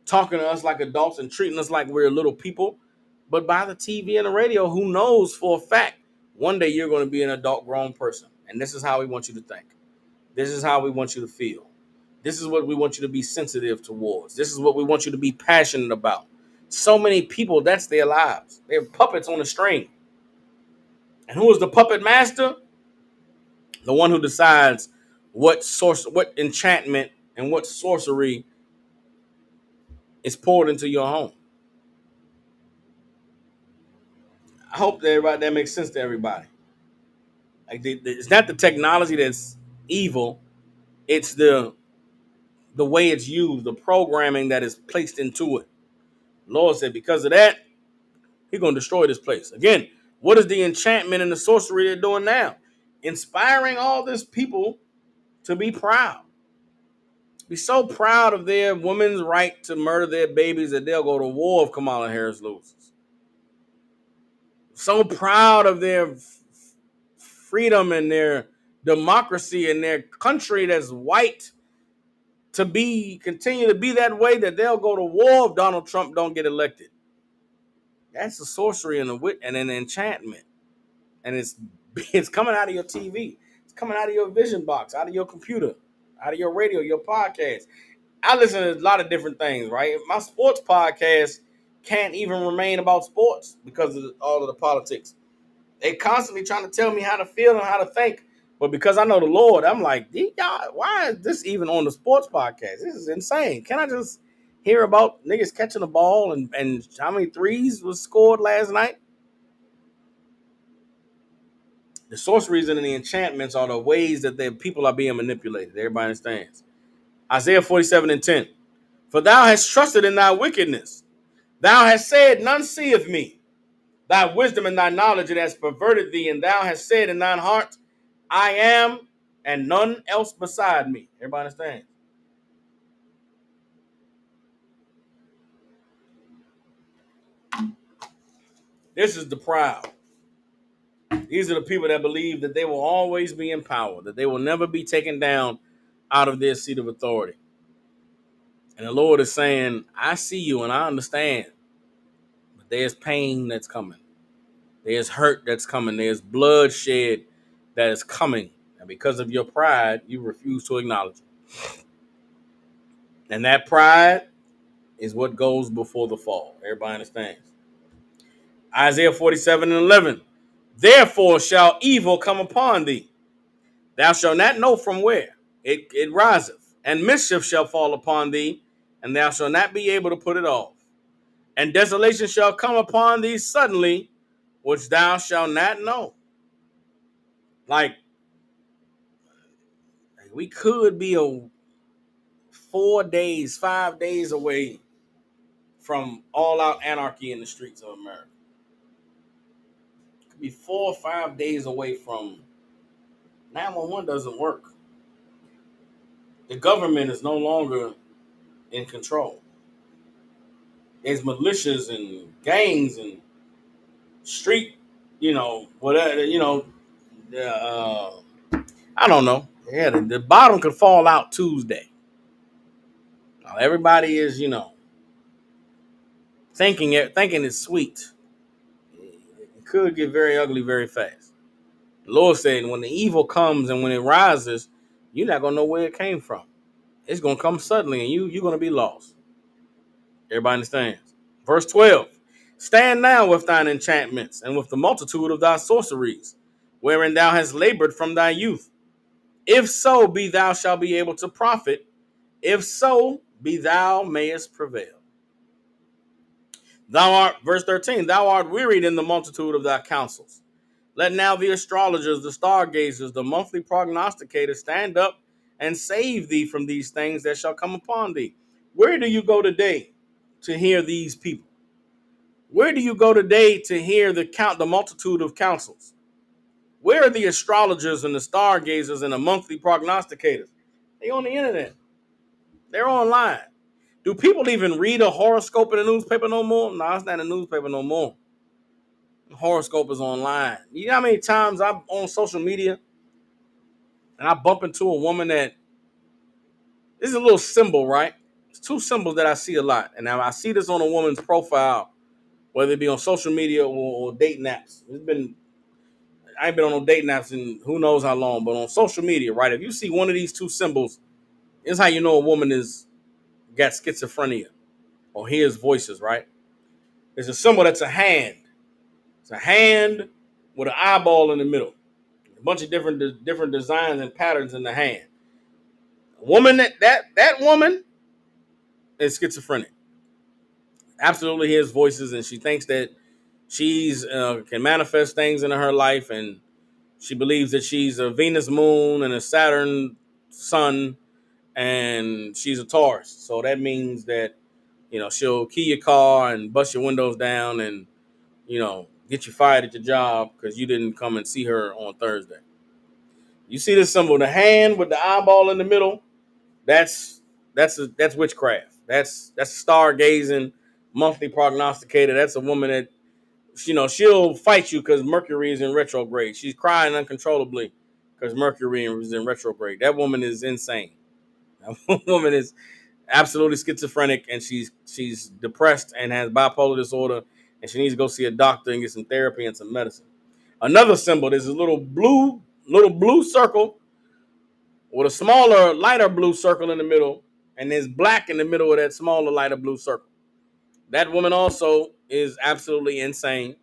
talking to us like adults and treating us like we're little people, but by the TV and the radio, who knows for a fact one day you're going to be an adult grown person. And this is how we want you to think. This is how we want you to feel. This is what we want you to be sensitive towards. This is what we want you to be passionate about. So many people, that's their lives. They're puppets on a string. And who is the puppet master? The one who decides what enchantment and what sorcery is poured into your home. I hope that makes sense to everybody. Like it's not the technology that's evil; it's the way it's used, the programming that is placed into it. The Lord said, because of that, He's going to destroy this place. Again, what is the enchantment and the sorcery they're doing now? Inspiring all these people to be proud. Be so proud of their woman's right to murder their babies that they'll go to war if Kamala Harris loses. So proud of their freedom and their democracy and their country that's white to continue to be that way that they'll go to war if Donald Trump don't get elected. That's a sorcery and an enchantment. And it's coming out of your TV. It's coming out of your vision box, out of your computer, out of your radio, your podcast. I listen to a lot of different things, right? My sports podcast can't even remain about sports because of all of the politics. They constantly trying to tell me how to feel and how to think. But because I know the Lord, I'm like, y'all, why is this even on the sports podcast? This is insane. Can I just hear about niggas catching the ball and how many threes was scored last night? The sorceries and the enchantments are the ways that the people are being manipulated. Everybody understands. Isaiah 47:10. For thou hast trusted in thy wickedness. Thou hast said, none seeth me. Thy wisdom and thy knowledge it has perverted thee, and thou hast said in thine heart, I am, and none else beside me. Everybody understand? This is the proud. These are the people that believe that they will always be in power, that they will never be taken down out of their seat of authority. And the Lord is saying, I see you and I understand, but there's pain that's coming. There's hurt that's coming. There's bloodshed that is coming. And because of your pride, you refuse to acknowledge it. And that pride is what goes before the fall. Everybody understands. Isaiah 47:11. Therefore shall evil come upon thee. Thou shalt not know from where it riseth. And mischief shall fall upon thee, and thou shalt not be able to put it off. And desolation shall come upon thee suddenly, which thou shalt not know. Like we could be 5 days away from all-out anarchy in the streets of America. It could be 4 or 5 days away from 911 doesn't work. The government is no longer in control. There's militias and gangs and street, whatever, I don't know. Yeah, the bottom could fall out Tuesday. Everybody is, thinking it's sweet. It could get very ugly very fast. The Lord said, when the evil comes and when it rises, you're not gonna know where it came from. It's gonna come suddenly, and you're gonna be lost. Everybody understands. Verse 12. Stand now with thine enchantments, and with the multitude of thy sorceries, wherein thou hast labored from thy youth. If so be thou shalt be able to profit, if so be thou mayest prevail. Thou art, verse 13, thou art wearied in the multitude of thy counsels. Let now the astrologers, the stargazers, the monthly prognosticators stand up and save thee from these things that shall come upon thee. Where do you go today to hear these people? Where do you go today to hear the multitude of counsels? Where are the astrologers and the stargazers and the monthly prognosticators? They on the internet. They're online. Do people even read a horoscope in the newspaper no more? No, it's not in the newspaper no more. The horoscope is online. You know how many times I'm on social media and I bump into a woman that this is a little symbol, right? It's two symbols that I see a lot. And now I see this on a woman's profile, whether it be on social media or dating apps. I ain't been on no dating apps in who knows how long, but on social media, right? If you see one of these two symbols, it's how you know a woman is got schizophrenia or hears voices, right? There's a symbol that's a hand. It's a hand with an eyeball in the middle. A bunch of different designs and patterns in the hand. A woman that woman is schizophrenic. Absolutely hears voices, and she thinks that she's can manifest things in her life, and she believes that she's a Venus moon and a Saturn sun, and she's a Taurus. So that means that she'll key your car and bust your windows down and get you fired at your job because you didn't come and see her on Thursday. You see this symbol, the hand with the eyeball in the middle. That's witchcraft. That's stargazing, monthly prognosticator. That's a woman that she'll fight you because Mercury is in retrograde. She's crying uncontrollably because Mercury is in retrograde. That woman is insane. That woman is absolutely schizophrenic, and she's depressed and has bipolar disorder, and she needs to go see a doctor and get some therapy and some medicine. Another symbol, there's a little blue circle with a smaller, lighter blue circle in the middle, and there's black in the middle of that smaller, lighter blue circle. That woman also is absolutely insane.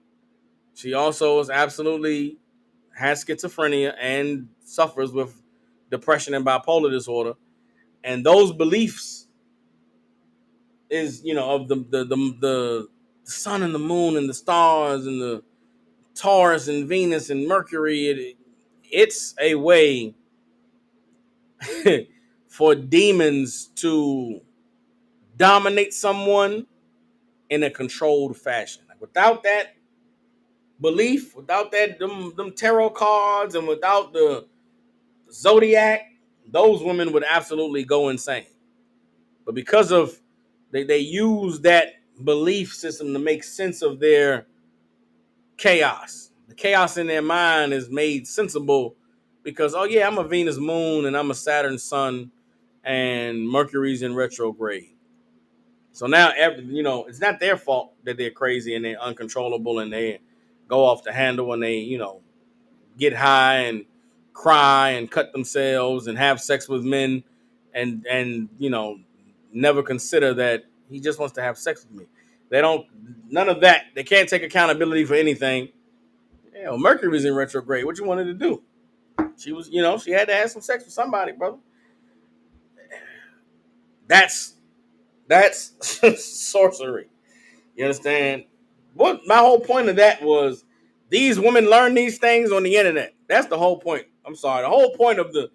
She also is absolutely has schizophrenia and suffers with depression and bipolar disorder. And those beliefs is, of the sun and the moon and the stars and the Taurus and Venus and Mercury. It's a way for demons to dominate someone in a controlled fashion. Like without that belief, without them tarot cards, and without the zodiac, those women would absolutely go insane. But because of they use that belief system to make sense of their chaos. The chaos in their mind is made sensible because, oh yeah, I'm a Venus moon and I'm a Saturn sun and Mercury's in retrograde. So now, it's not their fault that they're crazy and they're uncontrollable and they go off the handle and they, get high and cry and cut themselves and have sex with men and never consider that he just wants to have sex with me. They don't, none of that. They can't take accountability for anything. Mercury's in retrograde. What you wanted to do? She was, she had to have some sex with somebody, brother. That's sorcery. You understand? What my whole point of that was these women learn these things on the internet. That's the whole point. I'm sorry. The whole point of the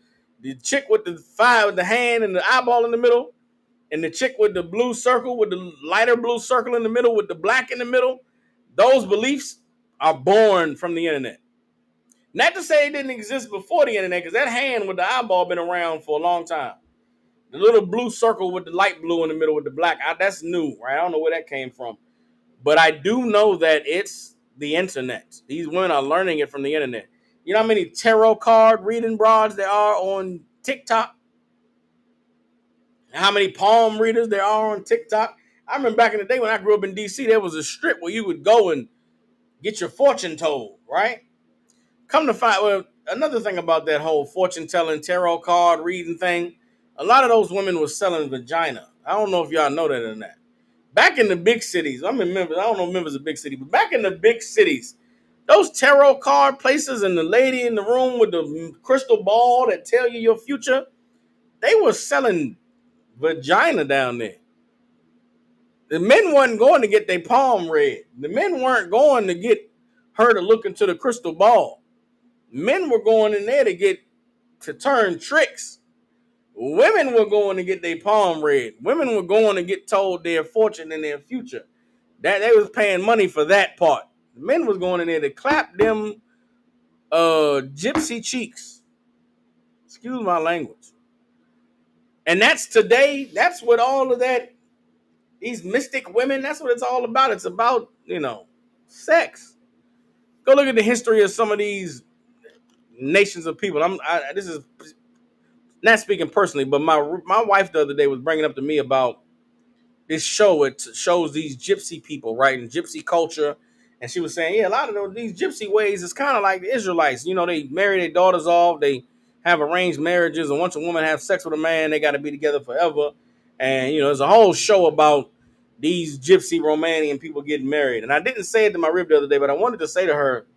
chick with the hand and the eyeball in the middle, and the chick with the blue circle with the lighter blue circle in the middle with the black in the middle, those beliefs are born from the internet. Not to say it didn't exist before the internet, because that hand with the eyeball been around for a long time. The little blue circle with the light blue in the middle with the black, that's new, right? I don't know where that came from. But I do know that it's the internet. These women are learning it from the internet. You know how many tarot card reading broads there are on TikTok? How many palm readers there are on TikTok? I remember back in the day when I grew up in D.C., there was a strip where you would go and get your fortune told, right? Come to find, well, another thing about that whole fortune telling, tarot card reading thing, a lot of those women were selling vagina. I don't know if y'all know that or not. Back in the big cities, I'm in Memphis. I don't know if Memphis is a big city, but back in the big cities, those tarot card places and the lady in the room with the crystal ball that tell you your future, they were selling vagina down there. The men wasn't going to get their palm read. The men weren't going to get her to look into the crystal ball. Men were going in there to turn tricks. Women were going to get their palm read. Women were going to get told their fortune and their future. That they was paying money for that part. The men was going in there to clap them gypsy cheeks. Excuse my language. And that's today. That's what all of that. These mystic women. That's what it's all about. It's about sex. Go look at the history of some of these nations of people. This is not speaking personally, but my wife the other day was bringing up to me about this show. It shows these gypsy people, right, in gypsy culture, and she was saying, yeah, a lot of these gypsy ways is kind of like the Israelites. They marry their daughters off, they have arranged marriages, and once a woman has sex with a man, they got to be together forever. And there's a whole show about these gypsy Romanian people getting married. And I didn't say it to my rib the other day, but I wanted to say to her,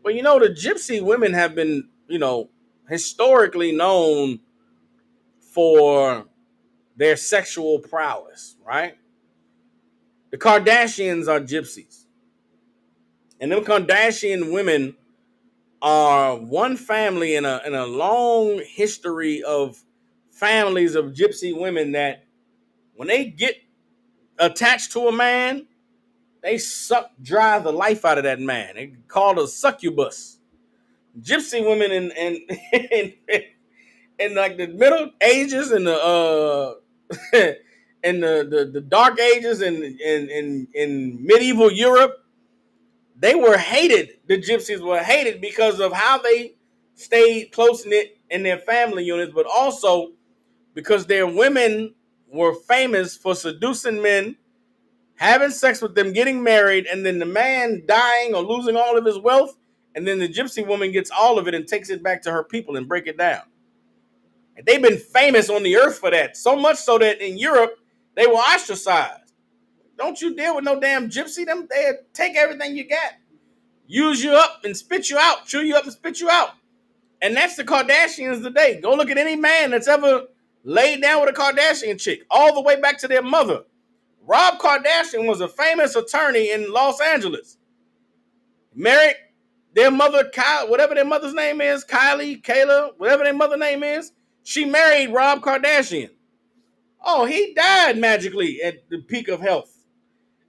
well, the gypsy women have been, historically known for their sexual prowess, right? The Kardashians are gypsies. And them Kardashian women are one family in a long history of families of gypsy women that when they get attached to a man, they suck dry the life out of that man. They call it a succubus. Gypsy women in like the Middle Ages and the in the Dark Ages and in medieval Europe, they were hated. The gypsies were hated because of how they stayed close-knit in their family units, but also because their women were famous for seducing men, having sex with them, getting married, and then the man dying or losing all of his wealth, and then the gypsy woman gets all of it and takes it back to her people and break it down. And they've been famous on the earth for that, so much so that in Europe, they were ostracized. Don't you deal with no damn gypsy. They'll take everything you got, use you up and spit you out, chew you up and spit you out. And that's the Kardashians today. Go look at any man that's ever laid down with a Kardashian chick, all the way back to their mother. Rob Kardashian was a famous attorney in Los Angeles. Married their mother, Kyle, whatever their mother's name is, Kylie, Kayla, whatever their mother's name is. She married Rob Kardashian. Oh, he died magically at the peak of health.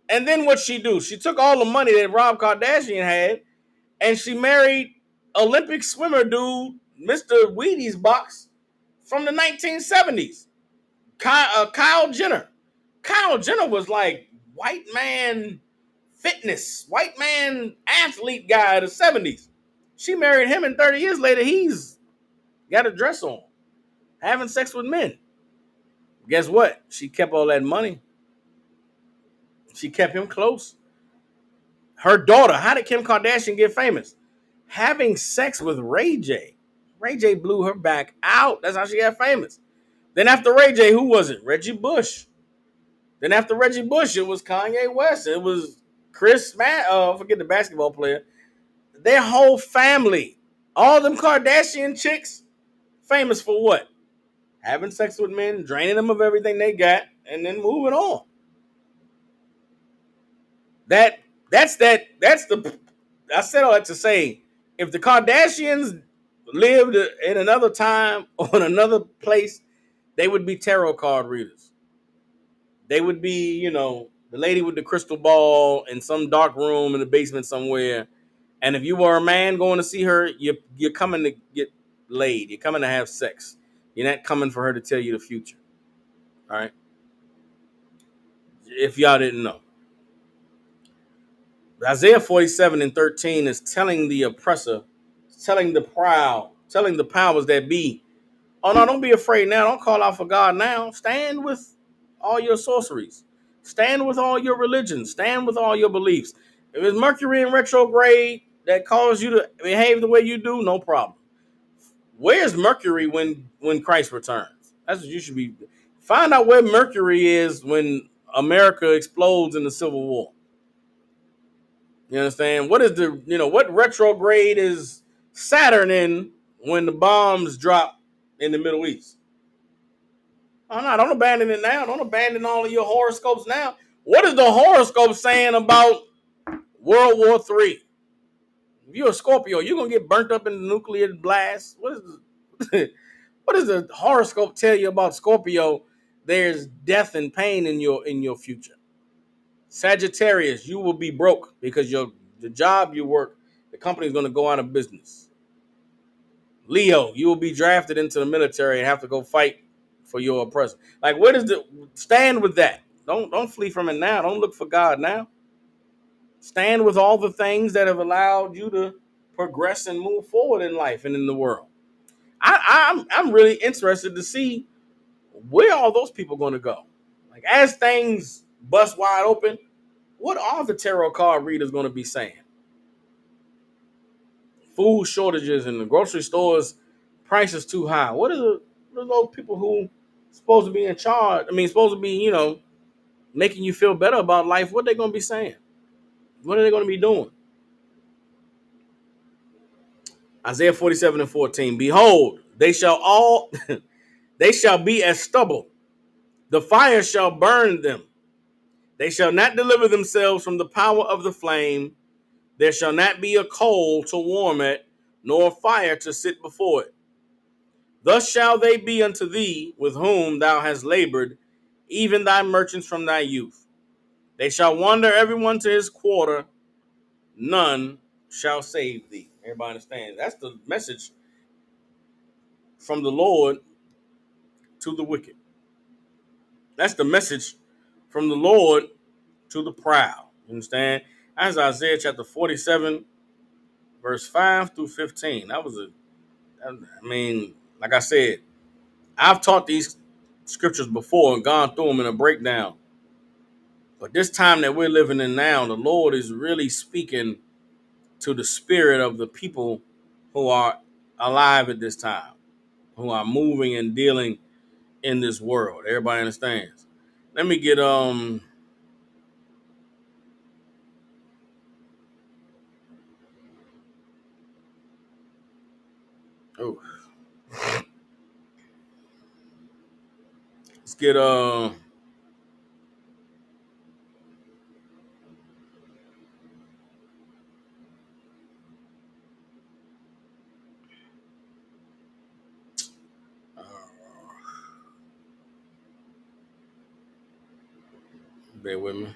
And then what'd she do? She took all the money that Rob Kardashian had and she married Olympic swimmer dude, Mr. Wheaties Box, from the 1970s. Kyle Jenner. Kyle Jenner was like white man fitness, white man athlete guy of the 70s. She married him and 30 years later, he's got a dress on, having sex with men. Guess what? She kept all that money. She kept him close. Her daughter, how did Kim Kardashian get famous? Having sex with Ray J. Ray J blew her back out. That's how she got famous. Then after Ray J, who was it? Reggie Bush. Then after Reggie Bush, it was Kanye West. It was Chris forget the basketball player. Their whole family, all them Kardashian chicks, famous for what? Having sex with men, draining them of everything they got, and then moving on. That's the I said all that to say, if the Kardashians lived in another time or in another place, they would be tarot card readers. They would be, the lady with the crystal ball in some dark room in the basement somewhere. And if you were a man going to see her, you're coming to get laid. You're coming to have sex. You're not coming for her to tell you the future. All right? If y'all didn't know. Isaiah 47:13 is telling the oppressor, telling the proud, telling the powers that be, oh no, don't be afraid now. Don't call out for God now. Stand with all your sorceries. Stand with all your religions. Stand with all your beliefs. If it's Mercury in retrograde that causes you to behave the way you do, no problem. Where's Mercury when Christ returns? That's what you should be. Find out where Mercury is when America explodes in the Civil War. You understand? What is what retrograde is Saturn in when the bombs drop in the Middle East? Oh, no, don't abandon it now. Don't abandon all of your horoscopes now. What is the horoscope saying about World War III? If you're a Scorpio, you're gonna get burnt up in the nuclear blast. What does the horoscope tell you about Scorpio? There's death and pain in your future. Sagittarius, you will be broke because the job you work, the company is gonna go out of business. Leo, you will be drafted into the military and have to go fight for your oppressor. Like, what is the stand with that? Don't flee from it now. Don't look for God now. Stand with all the things that have allowed you to progress and move forward in life and in the world. I'm really interested to see where all those people going to go. Like, as things bust wide open, what are the tarot card readers going to be saying? Food shortages in the grocery stores, prices too high. What are those people who supposed to be in charge? I mean, supposed to be, making you feel better about life. What are they going to be saying? What are they going to be doing? Isaiah 47:14. Behold, they shall they shall be as stubble. The fire shall burn them. They shall not deliver themselves from the power of the flame. There shall not be a coal to warm it, nor a fire to sit before it. Thus shall they be unto thee with whom thou hast labored, even thy merchants from thy youth. They shall wander everyone to his quarter, none shall save thee. Everybody understands? That's the message from the Lord to the wicked. That's the message from the Lord to the proud. You understand? That's Isaiah chapter 47, verse 5 through 15. I mean, like I said, I've taught these scriptures before and gone through them in a breakdown. But this time that we're living in now, the Lord is really speaking to the spirit of the people who are alive at this time, who are moving and dealing in this world. Everybody understands. Let me get oh, let's get bear with me.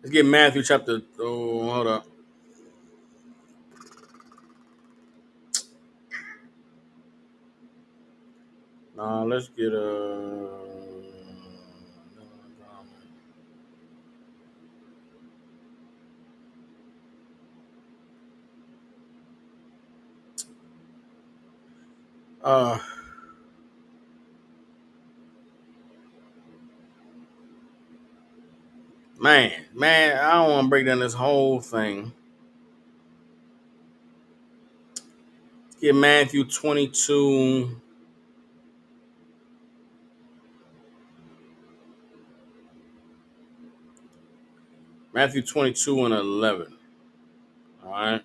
Let's get Matthew chapter. Oh, hold up. Nah, let's get uh man. I don't want to break down this whole thing. Let's get Matthew 22. Matthew 22 and 11. All right.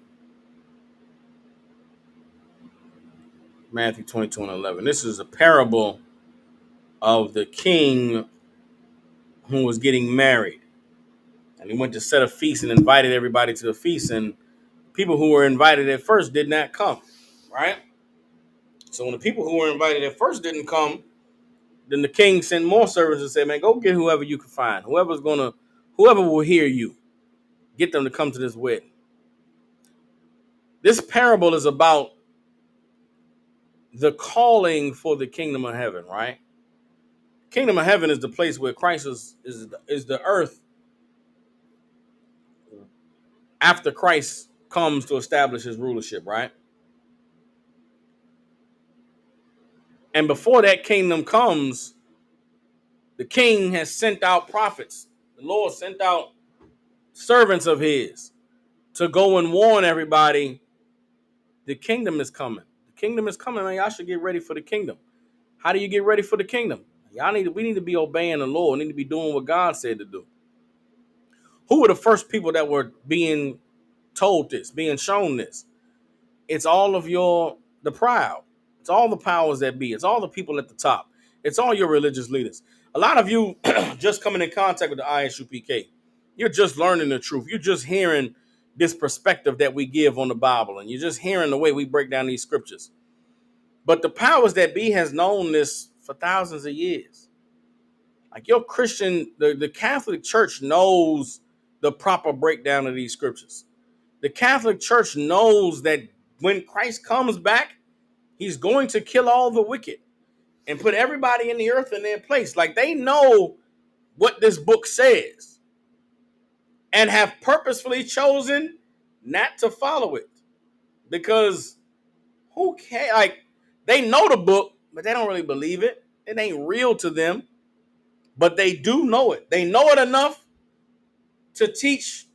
Matthew 22 and 11. This is a parable of the king who was getting married. And he went to set a feast and invited everybody to the feast. And people who were invited at first did not come. Right? So when the people who were invited at first didn't come, then the king sent more servants and said, man, go get whoever you can find. Whoever will hear you, get them to come to this wedding. This parable is about the calling for the kingdom of heaven, right? Kingdom of heaven is the place where Christ is the earth after Christ comes to establish his rulership, right? And before that kingdom comes, the king has sent out prophets. The Lord sent out servants of his to go and warn everybody the kingdom is coming. The kingdom is coming, man. Y'all should get ready for the kingdom. How do you get ready for the kingdom? We need to be obeying the Lord. We need to be doing what God said to do. Who were the first people that were being told this, being shown this? It's all of the proud. It's all the powers that be. It's all the people at the top. It's all your religious leaders. A lot of you just coming in contact with the ISUPK. You're just learning the truth. You're just hearing this perspective that we give on the Bible, and you're just hearing the way we break down these scriptures. But the powers that be has known this for thousands of years. Like your Christian, the Catholic Church knows the proper breakdown of these scriptures. The Catholic Church knows that when Christ comes back, he's going to kill all the wicked and put everybody in the earth in their place. Like they know what this book says and have purposefully chosen not to follow it because who cares? Like they know the book, but they don't really believe it. It ain't real to them, but they do know it. They know it enough to teach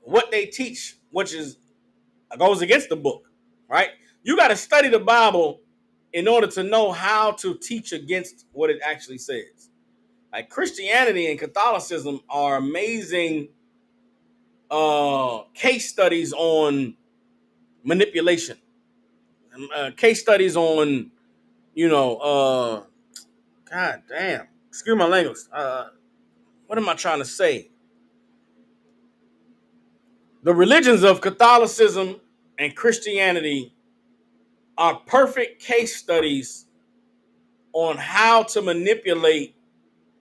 what they teach, which goes against the book, right? You got to study the Bible in order to know how to teach against what it actually says. Christianity and Catholicism are amazing case studies on manipulation, case studies on, God damn, excuse my language. What am I trying to say? The religions of Catholicism and Christianity are perfect case studies on how to manipulate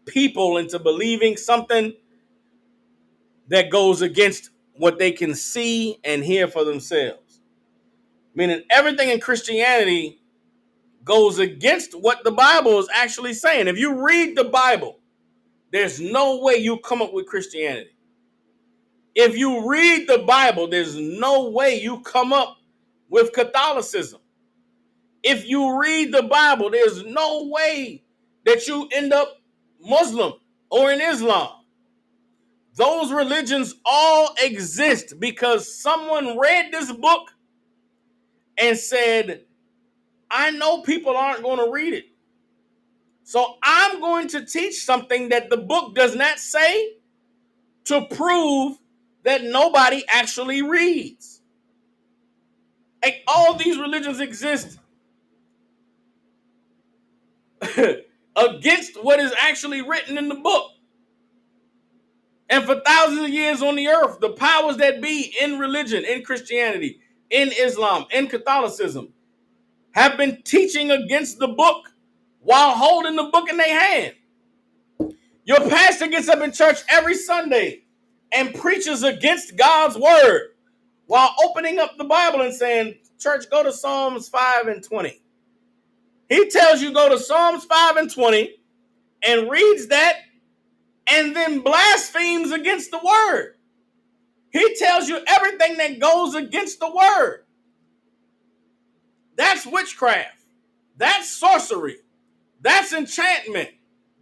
people into believing something that goes against what they can see and hear for themselves. Meaning everything in Christianity goes against what the Bible is actually saying. If you read the Bible, there's no way you come up with Christianity. If you read the Bible, there's no way you come up with Catholicism. If you read the Bible, there's no way that you end up Muslim or in Islam. Those religions all exist because someone read this book and said, I know people aren't going to read it. So I'm going to teach something that the book does not say to prove that nobody actually reads. Like all these religions exist against what is actually written in the book. And for thousands of years on the earth, the powers that be in religion, in Christianity, in Islam, in Catholicism, have been teaching against the book while holding the book in their hand. Your pastor gets up in church every Sunday and preaches against God's word while opening up the Bible and saying, church, go to Psalms 5 and 20. He tells you go to Psalms 5 and 20 and reads that and then blasphemes against the word. He tells you everything that goes against the word. That's witchcraft. That's sorcery. That's enchantment.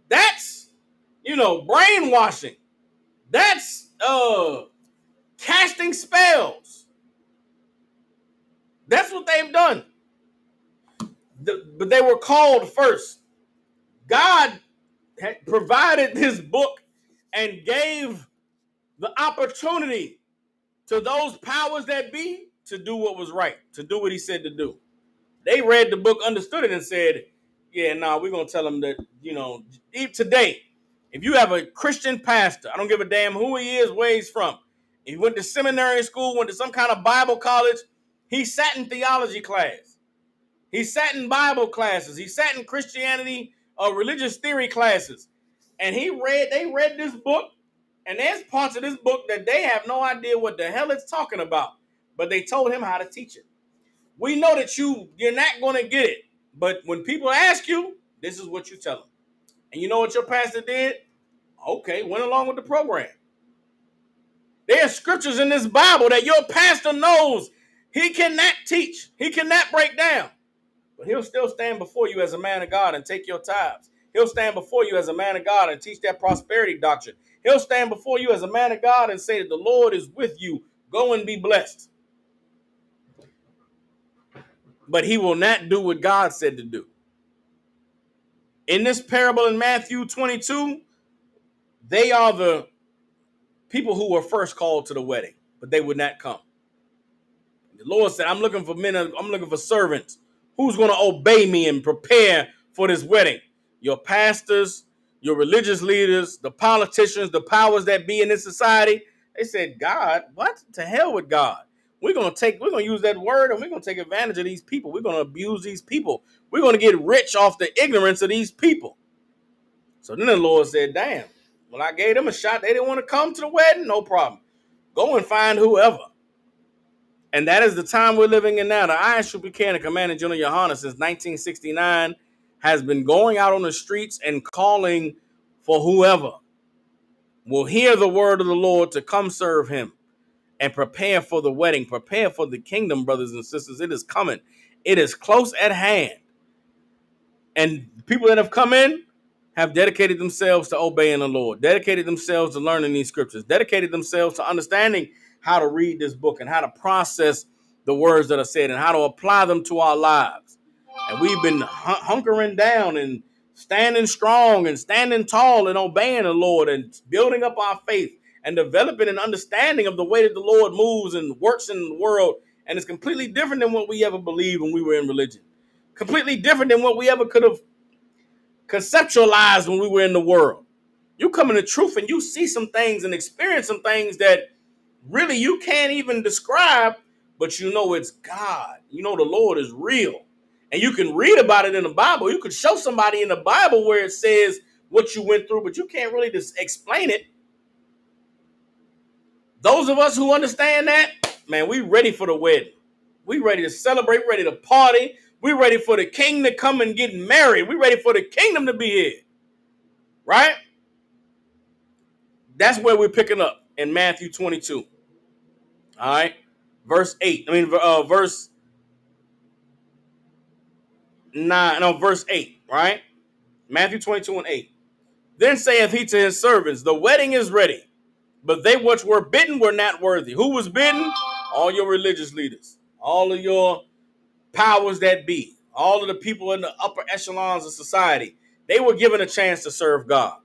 That's, brainwashing. That's casting spells. That's what they've done. But they were called first. God had provided this book and gave the opportunity to those powers that be to do what was right, to do what he said to do. They read the book, understood it, and said, yeah, we're going to tell them that, even today, if you have a Christian pastor, I don't give a damn who he is, where he's from. If he went to seminary school, went to some kind of Bible college, he sat in theology class. He sat in Bible classes. He sat in Christianity, religious theory classes. And they read this book, and there's parts of this book that they have no idea what the hell it's talking about. But they told him how to teach it. We know that you're not going to get it. But when people ask you, this is what you tell them. And you know what your pastor did? Okay, went along with the program. There are scriptures in this Bible that your pastor knows he cannot teach. He cannot break down. But he'll still stand before you as a man of God and take your tithes. He'll stand before you as a man of God and teach that prosperity doctrine. He'll stand before you as a man of God and say that the Lord is with you. Go and be blessed. but he will not do what God said to do. In this parable in Matthew 22, they are the people who were first called to the wedding, but they would not come. The Lord said, I'm looking for men, I'm looking for servants. Who's going to obey me and prepare for this wedding? Your pastors, your religious leaders, the politicians, the powers that be in this society. They said, God, what? To hell with God. We're going to use that word and we're going to take advantage of these people. We're going to abuse these people. We're going to get rich off the ignorance of these people. So then the Lord said, damn, well, I gave them a shot. They didn't want to come to the wedding. No problem. Go and find whoever. And that is the time we're living in now. The ISU Buchanan Commander General Yohana since 1969 has been going out on the streets and calling for whoever will hear the word of the Lord to come serve him and prepare for the wedding, prepare for the kingdom, brothers and sisters. It is coming. It is close at hand. And people that have come in have dedicated themselves to obeying the Lord, dedicated themselves to learning these scriptures, dedicated themselves to understanding how to read this book and how to process the words that are said and how to apply them to our lives. And we've been hunkering down and standing strong and standing tall and obeying the Lord and building up our faith and developing an understanding of the way that the Lord moves and works in the world. And it's completely different than what we ever believed when we were in religion. Completely different than what we ever could have conceptualized when we were in the world. You come in the truth and you see some things and experience some things that really you can't even describe, but you know it's God. You know the Lord is real. And you can read about it in the Bible. You could show somebody in the Bible where it says what you went through, but you can't really just explain it. Those of us who understand that, man, we ready for the wedding. We ready to celebrate, ready to party. We ready for the king to come and get married. We ready for the kingdom to be here. Right? That's where we're picking up in Matthew 22. All right? Verse 8. Verse 9. No, verse 8. Right? Matthew 22 and 8. Then saith he to his servants, the wedding is ready, but they which were bidden were not worthy. Who was bidden? All your religious leaders. All of your powers that be. All of the people in the upper echelons of society. They were given a chance to serve God.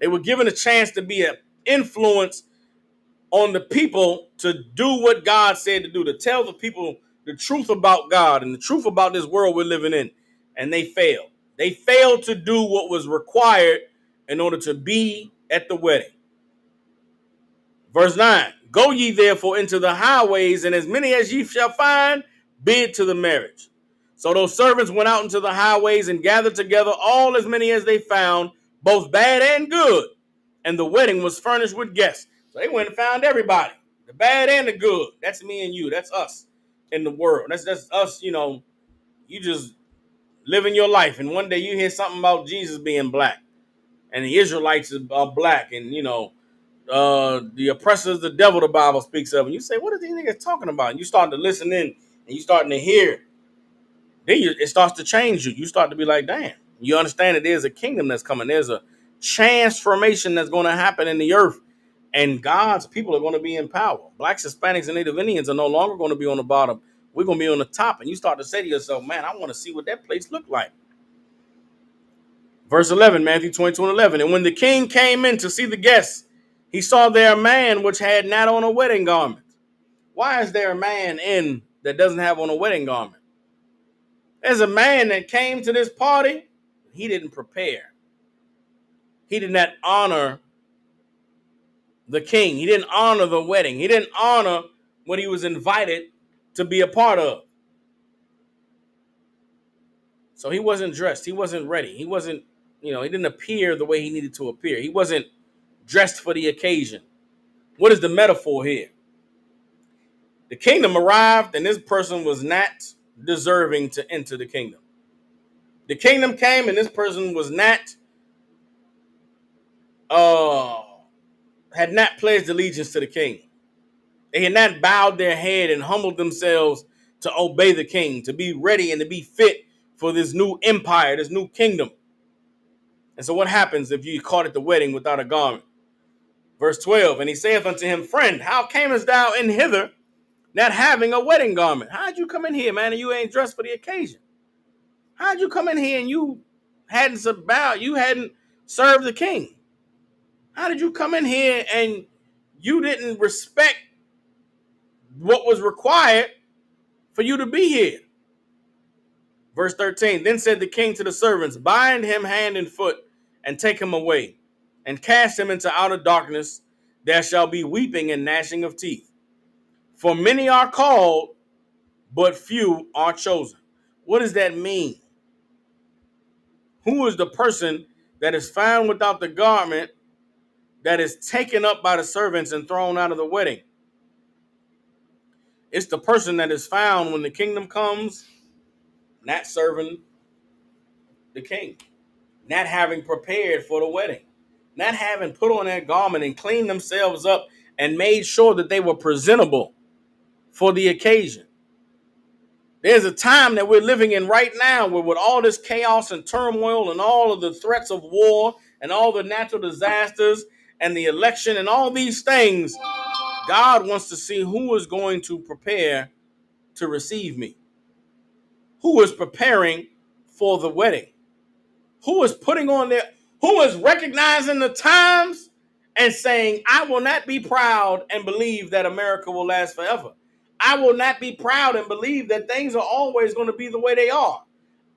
They were given a chance to be an influence on the people to do what God said to do, to tell the people the truth about God and the truth about this world we're living in. And they failed. They failed to do what was required in order to be at the wedding. Verse 9, go ye therefore into the highways, and as many as ye shall find, bid to the marriage. So those servants went out into the highways and gathered together all as many as they found, both bad and good. And the wedding was furnished with guests. So they went and found everybody, the bad and the good. That's me and you. That's us in the world. That's us, you just living your life. And one day you hear something about Jesus being black and the Israelites are black and, the oppressor is the devil the Bible speaks of. And you say, what are these niggas talking about? And you start to listen in and you starting to hear. Then it starts to change you. You start to be like, damn. You understand that there's a kingdom that's coming. There's a transformation that's going to happen in the earth. And God's people are going to be in power. Blacks, Hispanics, and Native Indians are no longer going to be on the bottom. We're going to be on the top. And you start to say to yourself, man, I want to see what that place looked like. Verse 11, Matthew 22 and 11. And when the king came in to see the guests, he saw there a man which had not on a wedding garment. Why is there a man in that doesn't have on a wedding garment? There's a man that came to this party. He didn't prepare. He did not honor the king. He didn't honor the wedding. He didn't honor what he was invited to be a part of. So he wasn't dressed. He wasn't ready. He wasn't, he didn't appear the way he needed to appear. He wasn't dressed for the occasion. What is the metaphor here? The kingdom arrived and this person was not deserving to enter the kingdom. The kingdom came and this person was not, had not pledged allegiance to the king. They had not bowed their head and humbled themselves to obey the king, to be ready and to be fit for this new empire, this new kingdom. And so what happens if you caught at the wedding without a garment? Verse 12, and he saith unto him, friend, how camest thou in hither Not having a wedding garment. How'd you come in here, man, and you ain't dressed for the occasion? How'd you come in here and you hadn't served the king? How did you come in here and you didn't respect what was required for you to be here? Verse 13, then said the king to the servants, bind him hand and foot and take him away and cast him into outer darkness. There shall be weeping and gnashing of teeth. For many are called, but few are chosen. What does that mean? Who is the person that is found without the garment that is taken up by the servants and thrown out of the wedding? It's the person that is found when the kingdom comes, not serving the king, not having prepared for the wedding, not having put on that garment and cleaned themselves up and made sure that they were presentable for the occasion. There's a time that we're living in right now where with all this chaos and turmoil and all of the threats of war and all the natural disasters and the election and all these things, God wants to see who is going to prepare to receive me, who is preparing for the wedding, who is putting on their, who is recognizing the times and saying, I will not be proud and believe that America will last forever. I will not be proud and believe that things are always going to be the way they are.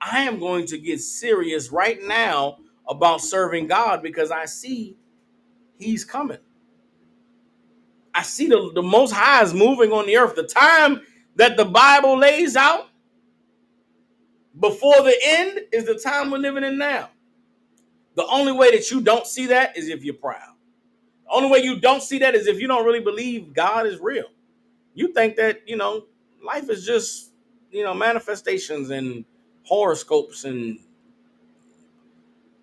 I am going to get serious right now about serving God because I see he's coming. I see the Most High is moving on the earth. The time that the Bible lays out before the end is the time we're living in now. The only way that you don't see that is if you're proud. The only way you don't see that is if you don't really believe God is real. You think that, life is just, manifestations and horoscopes and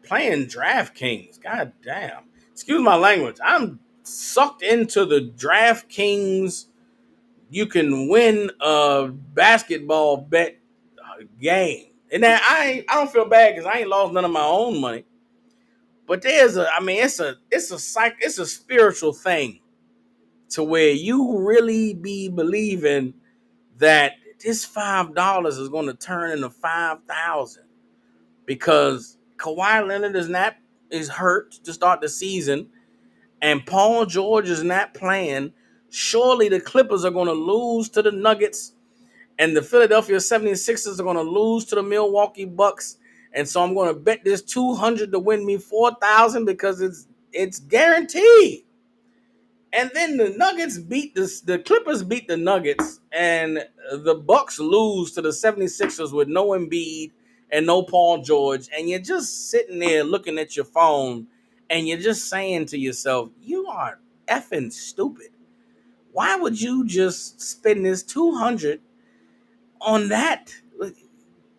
playing DraftKings. God damn. Excuse my language. I'm sucked into the DraftKings. You can win a basketball bet game. And now I don't feel bad because I ain't lost none of my own money. But it's a spiritual thing to where you really be believing that this $5 is going to turn into 5,000 because Kawhi Leonard is hurt to start the season and Paul George is not playing. Surely the Clippers are going to lose to the Nuggets and the Philadelphia 76ers are going to lose to the Milwaukee Bucks. And so I'm going to bet this 200 to win me 4,000 because it's guaranteed. And then the Clippers beat the Nuggets, and the Bucks lose to the 76ers with no Embiid and no Paul George. And you're just sitting there looking at your phone, and you're just saying to yourself, you are effing stupid. Why would you just spend this 200 on that?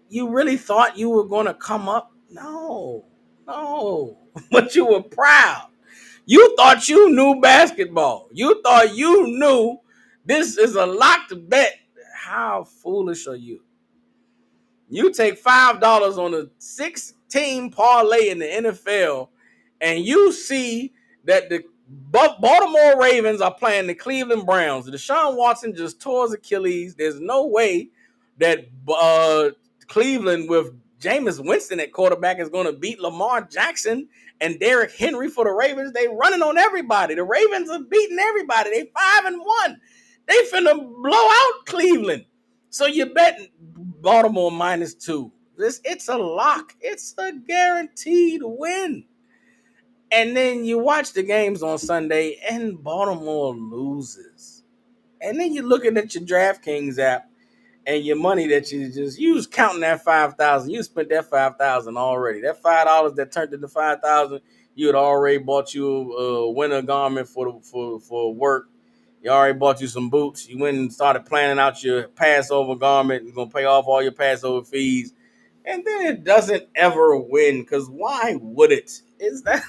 You really thought you were going to come up? No. But you were proud. You thought you knew basketball. You thought you knew this is a locked bet. How foolish are you? You take $5 on a 6-team parlay in the NFL, and you see that the Baltimore Ravens are playing the Cleveland Browns. Deshaun Watson just tore his Achilles. There's no way that Cleveland with Jameis Winston at quarterback is going to beat Lamar Jackson and Derrick Henry for the Ravens. They running on everybody. The Ravens are beating everybody. They 5-1. They finna blow out Cleveland. So you betting Baltimore -2. It's a lock. It's a guaranteed win. And then you watch the games on Sunday and Baltimore loses. And then you're looking at your DraftKings app and your money that you was counting that 5,000. You spent that 5,000 already. That $5 that turned into 5,000, you had already bought you a winter garment for work. You already bought you some boots. You went and started planning out your Passover garment. You're gonna pay off all your Passover fees. And then it doesn't ever win, because why would it? Is that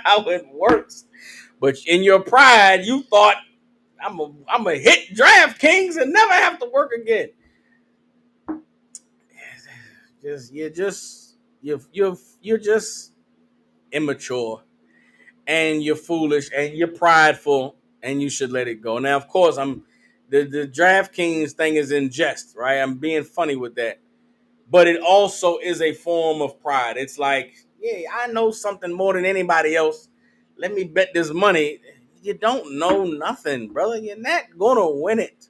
how it works? But in your pride, you thought I'm a hit DraftKings and never have to work again. You're just immature, and you're foolish, and you're prideful, and you should let it go. Now, of course, The DraftKings thing is in jest, right? I'm being funny with that. But it also is a form of pride. It's like, yeah, I know something more than anybody else. Let me bet this money. You don't know nothing, brother. You're not going to win it.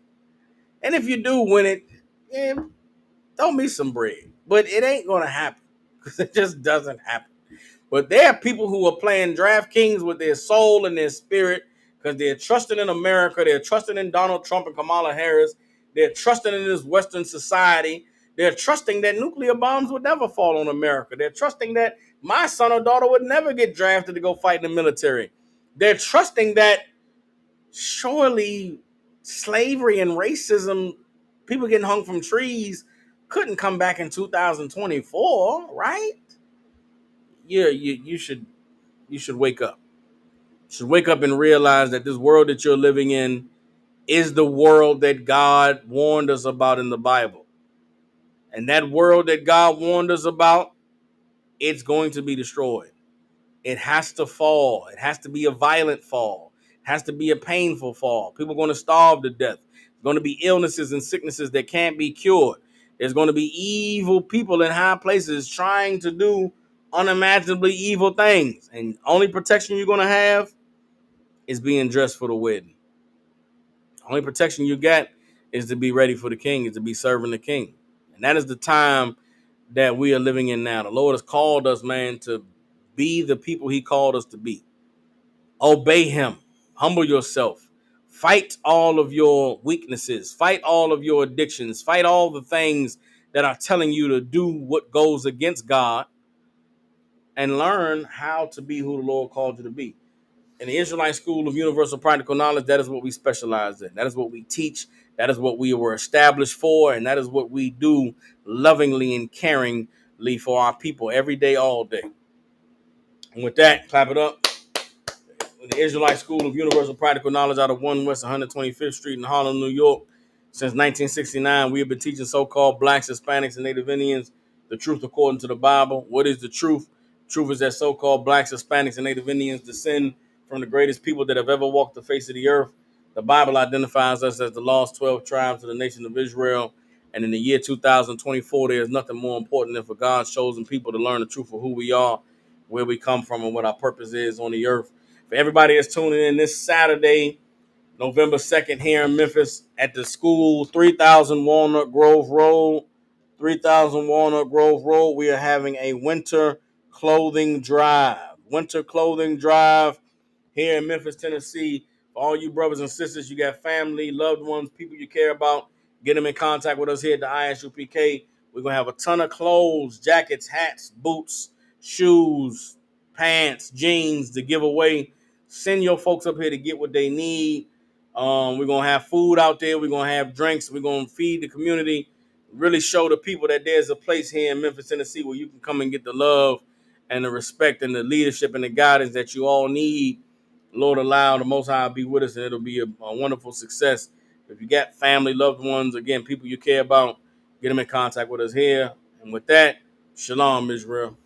And if you do win it, yeah, throw me some bread. But it ain't going to happen because it just doesn't happen. But there are people who are playing DraftKings with their soul and their spirit because they're trusting in America. They're trusting in Donald Trump and Kamala Harris. They're trusting in this Western society. They're trusting that nuclear bombs would never fall on America. They're trusting that my son or daughter would never get drafted to go fight in the military. They're trusting that surely slavery and racism, people getting hung from trees, couldn't come back in 2024, right? Yeah, you should wake up. You should wake up and realize that this world that you're living in is the world that God warned us about in the Bible. And that world that God warned us about, it's going to be destroyed. It has to fall. It has to be a violent fall. It has to be a painful fall. People are going to starve to death. There's going to be illnesses and sicknesses that can't be cured. There's going to be evil people in high places trying to do unimaginably evil things. And only protection you're going to have is being dressed for the wedding. Only protection you got is to be ready for the king, is to be serving the king. And that is the time that we are living in now. The Lord has called us, man, to be the people he called us to be. Obey him. Humble yourself. Fight all of your weaknesses. Fight all of your addictions. Fight all the things that are telling you to do what goes against God, and learn how to be who the Lord called you to be. In the Israelite School of Universal Practical Knowledge, that is what we specialize in. That is what we teach. That is what we were established for. And that is what we do lovingly and caringly for our people every day, all day. And with that, clap it up. The Israelite School of Universal Practical Knowledge out of 1 West 125th Street in Harlem, New York. Since 1969, we have been teaching so-called blacks, Hispanics, and Native Indians the truth according to the Bible. What is the truth? Truth is that so-called blacks, Hispanics, and Native Indians descend from the greatest people that have ever walked the face of the earth. The Bible identifies us as the lost 12 tribes of the nation of Israel. And in the year 2024, there is nothing more important than for God's chosen people to learn the truth of who we are, where we come from, and what our purpose is on the earth. For everybody that's tuning in this Saturday, November 2nd, here in Memphis at the school, 3000 Walnut Grove Road. 3000 Walnut Grove Road. We are having a winter clothing drive. Winter clothing drive here in Memphis, Tennessee. For all you brothers and sisters, you got family, loved ones, people you care about, get them in contact with us here at the ISUPK. We're going to have a ton of clothes, jackets, hats, boots, shoes, pants, jeans to give away. Send your folks up here to get what they need. We're going to have food out there. We're going to have drinks. We're going to feed the community. Really show the people that there's a place here in Memphis, Tennessee where you can come and get the love and the respect and the leadership and the guidance that you all need. Lord, allow the Most High to be with us, and it'll be a wonderful success. If you got family, loved ones, again, people you care about, get them in contact with us here. And with that, shalom, Israel.